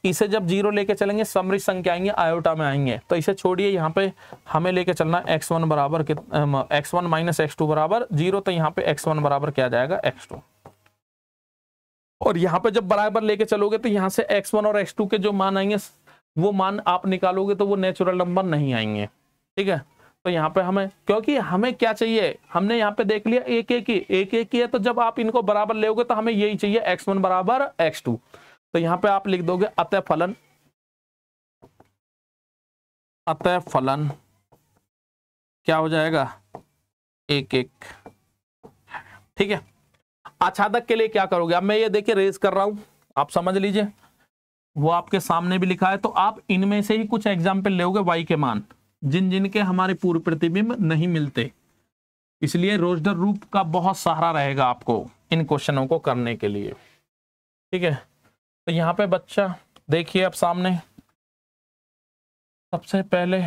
इसे जब 0 लेके चलेंगे समृद्ध संख्या आएंगे आयोटा में आएंगे, तो इसे छोड़िए। यहाँ पे हमें लेके चलना x1 बराबर x1 माइनस x2 बराबर 0। तो यहाँ पे x1 बराबर क्या जाएगा x2, और यहाँ पे जब बराबर लेके चलोगे तो यहाँ से x1 और x2 के जो मान आएंगे वो मान आप निकालोगे तो वो नेचुरल नंबर नहीं आएंगे, ठीक है। तो यहाँ पे हमें, क्योंकि हमें क्या चाहिए, हमने यहाँ पे देख लिया एक एक ही है, तो जब आप इनको बराबर लेोगे तो हमें यही चाहिए x1 बराबर x2। तो यहाँ पे आप लिख दोगे अतः फलन क्या हो जाएगा, एक एक, ठीक है। आच्छादक के लिए क्या करोगे, अब मैं ये देखिए रेज कर रहा हूं, आप समझ लीजिए, वो आपके सामने भी लिखा है। तो आप इनमें से ही कुछ एग्जाम्पल लोगे y के मान जिन जिन के हमारे पूर्व प्रतिबिंब नहीं मिलते, इसलिए रोजर रूप का बहुत सहारा रहेगा आपको इन क्वेश्चनों को करने के लिए, ठीक है। तो यहाँ पे बच्चा देखिए अब सामने सबसे पहले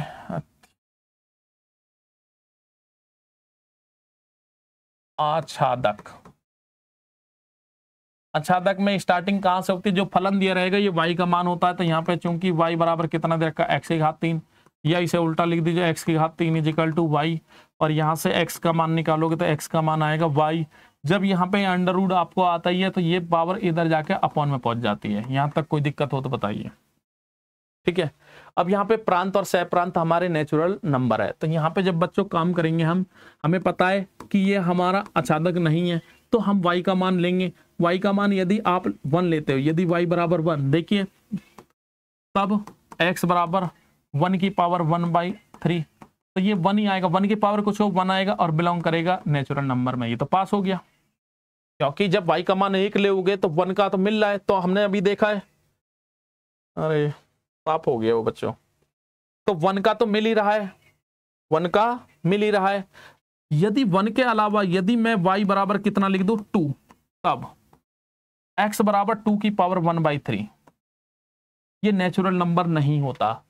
आच्छादक में स्टार्टिंग कहां से होती है, जो फलन दिया रहेगा ये y का मान होता है। तो यहाँ पे चूंकि y बराबर कितना दे रखा है x की घात 3, या इसे उल्टा लिख दीजिए x की घात 3 इजिकल टू y, और यहाँ से x का मान निकालोगे तो x का मान आएगा y। जब यहाँ पे अंडर रूट आपको आता ही है तो ये पावर इधर जाके अपॉन में पहुंच जाती है। यहाँ तक कोई दिक्कत हो तो बताइए, ठीक है। अब यहाँ पे प्रांत और सहप्रांत हमारे नेचुरल नंबर है। तो यहाँ पे जब बच्चों काम करेंगे हमें पता है कि ये हमारा आच्छादक नहीं है, तो हम y का मान लेंगे। y का मान यदि आप 1 लेते हो, यदि y बराबर 1, देखिए तब x बराबर 1 की पावर 1/3, तो ये 1 ही आएगा। 1 की पावर कुछ हो 1 आएगा और बिलोंग करेगा नेचुरल नंबर में, ये तो पास हो गया। क्योंकि जब y का मान 1 लेोगे तो 1 का तो मिल रहा है, तो हमने अभी देखा है, अरे पाप हो गया वो बच्चों। तो 1 का तो मिल ही रहा है, 1 का मिल ही रहा है। यदि 1 के अलावा यदि मैं y बराबर कितना लिख दूं 2, तब x बराबर 2 की पावर 1/3, ये नेचुरल नंबर नहीं होता।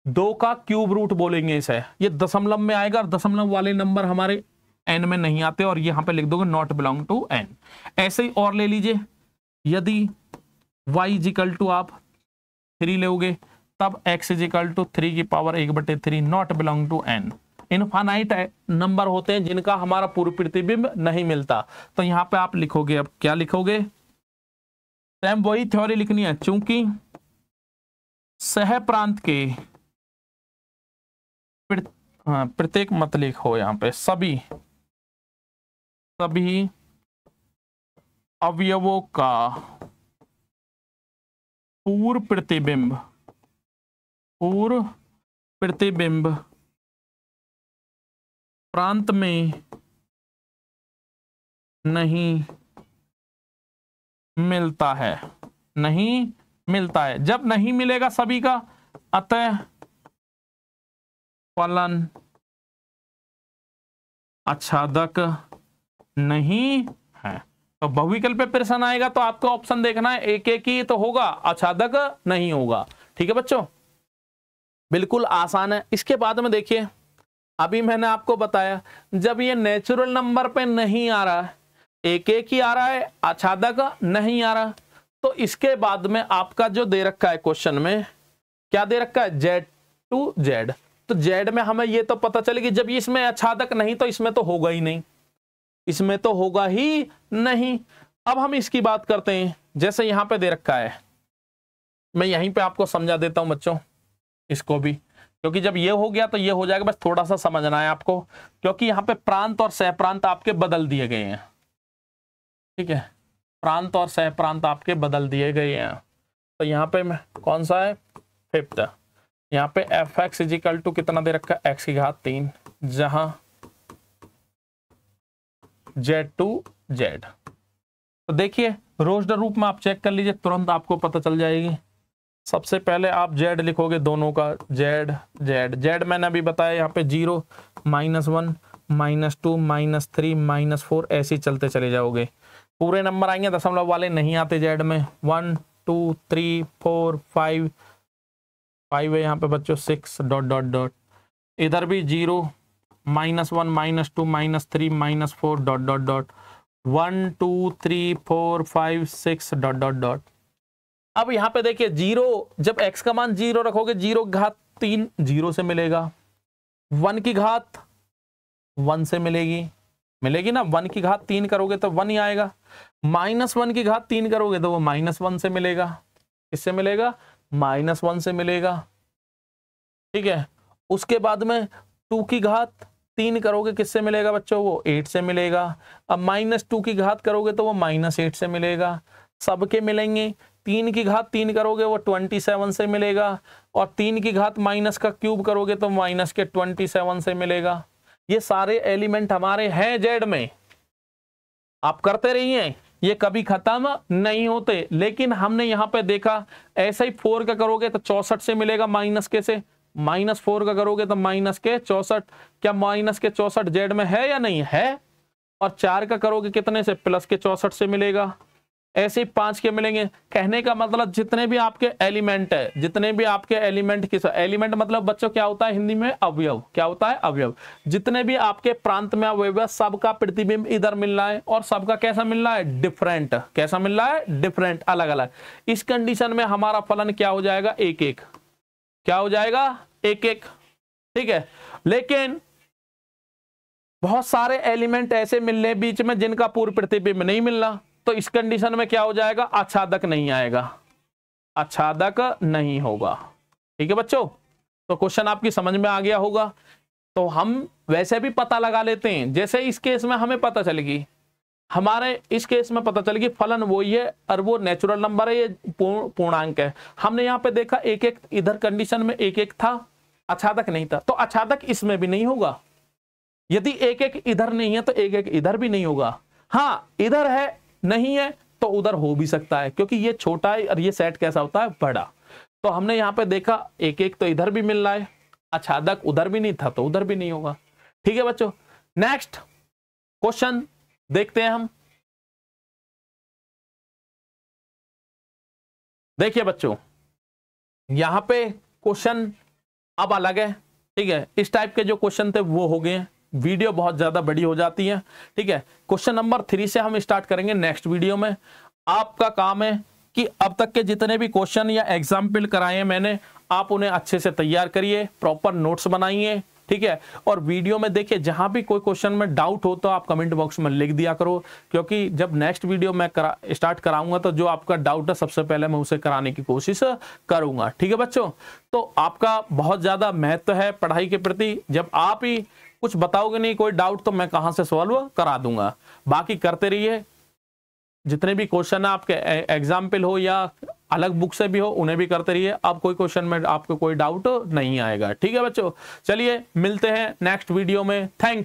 2 का क्यूब रूट बोलेंगे इसे, ये दशमलव में आएगा और दशमलव वाले नंबर हमारे n में नहीं आते, और यहां पे लिख दोगे नॉट बिलोंग टू n। ऐसे ही और ले लीजिए, यदि y इजिकल टू आप 3 लोगे तब x इजिकल टू 3 की power 1/3 not belong to n। Infinite number होते हैं जिनका हमारा पूर्व प्रतिबिंब नहीं मिलता। तो यहां पे आप लिखोगे, अब क्या लिखोगे, सेम वही थ्योरी लिखनी है। चूंकि सह प्रांत के प्रत्येक मत लिखो, यहां पे सभी अवयवों का पूर्व प्रतिबिंब प्रांत में नहीं मिलता है, नहीं मिलता है। जब नहीं मिलेगा सभी का, अतः फलन आच्छादक नहीं है। तो बहुविकल्प पे प्रश्न आएगा तो आपको ऑप्शन देखना है, एक एक ही तो होगा, आच्छादक नहीं होगा। ठीक है बच्चों, बिल्कुल आसान है। इसके बाद में देखिए, अभी मैंने आपको बताया जब ये नेचुरल नंबर पे नहीं आ रहा है, एक एक ही आ रहा है, आच्छादक नहीं आ रहा, तो इसके बाद में आपका जो दे रखा है क्वेश्चन में, क्या दे रखा है, Z to Z। तो Z में हमें ये तो पता चलेगी, जब इसमें आच्छादक नहीं तो इसमें तो होगा ही नहीं, इसमें तो होगा ही नहीं। अब हम इसकी बात करते हैं, जैसे यहां पे दे रखा है, मैं यहीं पे आपको समझा देता हूं बच्चों इसको भी, क्योंकि जब ये हो गया तो ये हो जाएगा, बस थोड़ा सा समझना है आपको, क्योंकि यहाँ पे प्रांत और सहप्रांत आपके बदल दिए गए हैं। ठीक है, प्रांत और सहप्रांत आपके बदल दिए गए हैं। तो यहाँ पे कौन सा है, फिफ्थ, यहाँ पे एफ एक्स इजिकल टू कितना दे रखा है, x की घात 3, जहां Z to Z। तो देखिए रोस्ड रूप में आप चेक कर लीजिए, तुरंत आपको पता चल जाएगी। सबसे पहले आप Z लिखोगे दोनों का, Z Z Z मैंने अभी बताया, यहाँ पे 0 -1 -2 -3 -4 ऐसे ही चलते चले जाओगे। पूरे नंबर आएंगे, दशमलव वाले नहीं आते Z में। 1 2 3 4 5 5 है यहाँ पे बच्चों, 6 डॉट डॉट डॉट, इधर भी 0 -1 -2 -3 -4 dot dot dot, 1 2 3 4 5 6 dot dot dot. अब यहाँ पे देखिए 0, जब x का मान 0 रखोगे, 0 की घात 3 0 से मिलेगा, 1 की घात 1 से मिलेगी ना, 1 की घात 3 करोगे तो 1 ही आएगा, -1 की घात 3 करोगे तो वो -1 से मिलेगा। किससे मिलेगा, -1 से मिलेगा। ठीक है, उसके बाद में 2 की घात 3 करोगे, किससे मिलेगा बच्चों, वो 8 से मिलेगा। अब -2 की घात करोगे तो वो -8 से मिलेगा। सबके मिलेंगे, 3 की घात 3 करोगे वो 27 से मिलेगा, और 3 की घात माइनस का क्यूब करोगे तो माइनस के 27 से मिलेगा। ये सारे एलिमेंट हमारे हैं जेड में, आप करते रहिए, ये कभी खत्म नहीं होते। लेकिन हमने यहाँ पे देखा, ऐसा ही 4 का करोगे तो 64 से मिलेगा, माइनस के से, -4 का करोगे तो माइनस के 64। क्या माइनस के 64 जेड में है या नहीं है? और 4 का करोगे कितने से, प्लस के 64 से मिलेगा। ऐसे ही 5 के मिलेंगे। कहने का मतलब जितने भी आपके एलिमेंट है, जितने भी आपके एलिमेंट किस, एलिमेंट मतलब बच्चों क्या होता है हिंदी में, अवयव। क्या होता है, अवयव। जितने भी आपके प्रांत में अवयव, सबका प्रतिबिंब इधर मिल रहा है, और सबका कैसा मिल रहा है, डिफरेंट। कैसा मिल रहा है, डिफरेंट, अलग अलग। इस कंडीशन में हमारा फलन क्या हो जाएगा, 1 1। क्या हो जाएगा, 1 1। ठीक है, लेकिन बहुत सारे एलिमेंट ऐसे मिल रहे बीच में जिनका पूर्ण प्रतिबिंब नहीं मिल रहा, तो इस कंडीशन में क्या हो जाएगा, आच्छादक नहीं आएगा, आच्छादक नहीं होगा। ठीक है बच्चों, तो क्वेश्चन आपकी समझ में आ गया होगा। तो हम वैसे भी पता लगा लेते हैं, जैसे इस केस में हमें पता चलेगी, हमारे इस केस में पता चलेगी फलन वही है और वो नेचुरल नंबर है, ये पूर्णांक है। हमने यहाँ पे देखा 1 1, इधर कंडीशन में 1 1 था, आच्छादक नहीं था, तो आच्छादक इसमें भी नहीं होगा। यदि 1 1 इधर नहीं है तो 1 1 इधर भी नहीं होगा। हाँ, इधर है नहीं है तो उधर हो भी सकता है, क्योंकि ये छोटा है और ये सेट कैसा होता है, बड़ा। तो हमने यहाँ पे देखा 1 1 तो इधर भी मिल रहा है, आच्छादक उधर भी नहीं था तो उधर भी नहीं होगा। ठीक है बच्चों, नेक्स्ट क्वेश्चन देखते हैं हम। देखिए बच्चों, यहां पे क्वेश्चन अब अलग है। ठीक है, इस टाइप के जो क्वेश्चन थे वो हो गए, वीडियो बहुत ज्यादा बड़ी हो जाती है। ठीक है, क्वेश्चन नंबर 3 से हम स्टार्ट करेंगे नेक्स्ट वीडियो में। आपका काम है कि अब तक के जितने भी क्वेश्चन या एग्जाम्पल कराए हैं मैंने, आप उन्हें अच्छे से तैयार करिए, प्रॉपर नोट्स बनाइए। ठीक है, और वीडियो में देखिए, जहां भी कोई क्वेश्चन में डाउट हो तो आप कमेंट बॉक्स में लिख दिया करो, क्योंकि जब नेक्स्ट वीडियो मैं स्टार्ट कराऊंगा तो जो आपका डाउट है सबसे पहले मैं उसे कराने की कोशिश करूंगा। ठीक है बच्चों, तो आपका बहुत ज्यादा महत्व है पढ़ाई के प्रति। जब आप ही कुछ बताओगे नहीं, कोई डाउट, तो मैं कहां से सॉल्व करा दूंगा। बाकी करते रहिए, जितने भी क्वेश्चन है आपके एग्जाम्पल हो या अलग बुक से भी हो, उन्हें भी करते रहिए। अब कोई क्वेश्चन में आपको कोई डाउट नहीं आएगा। ठीक है बच्चों, चलिए मिलते हैं नेक्स्ट वीडियो में। Thank you.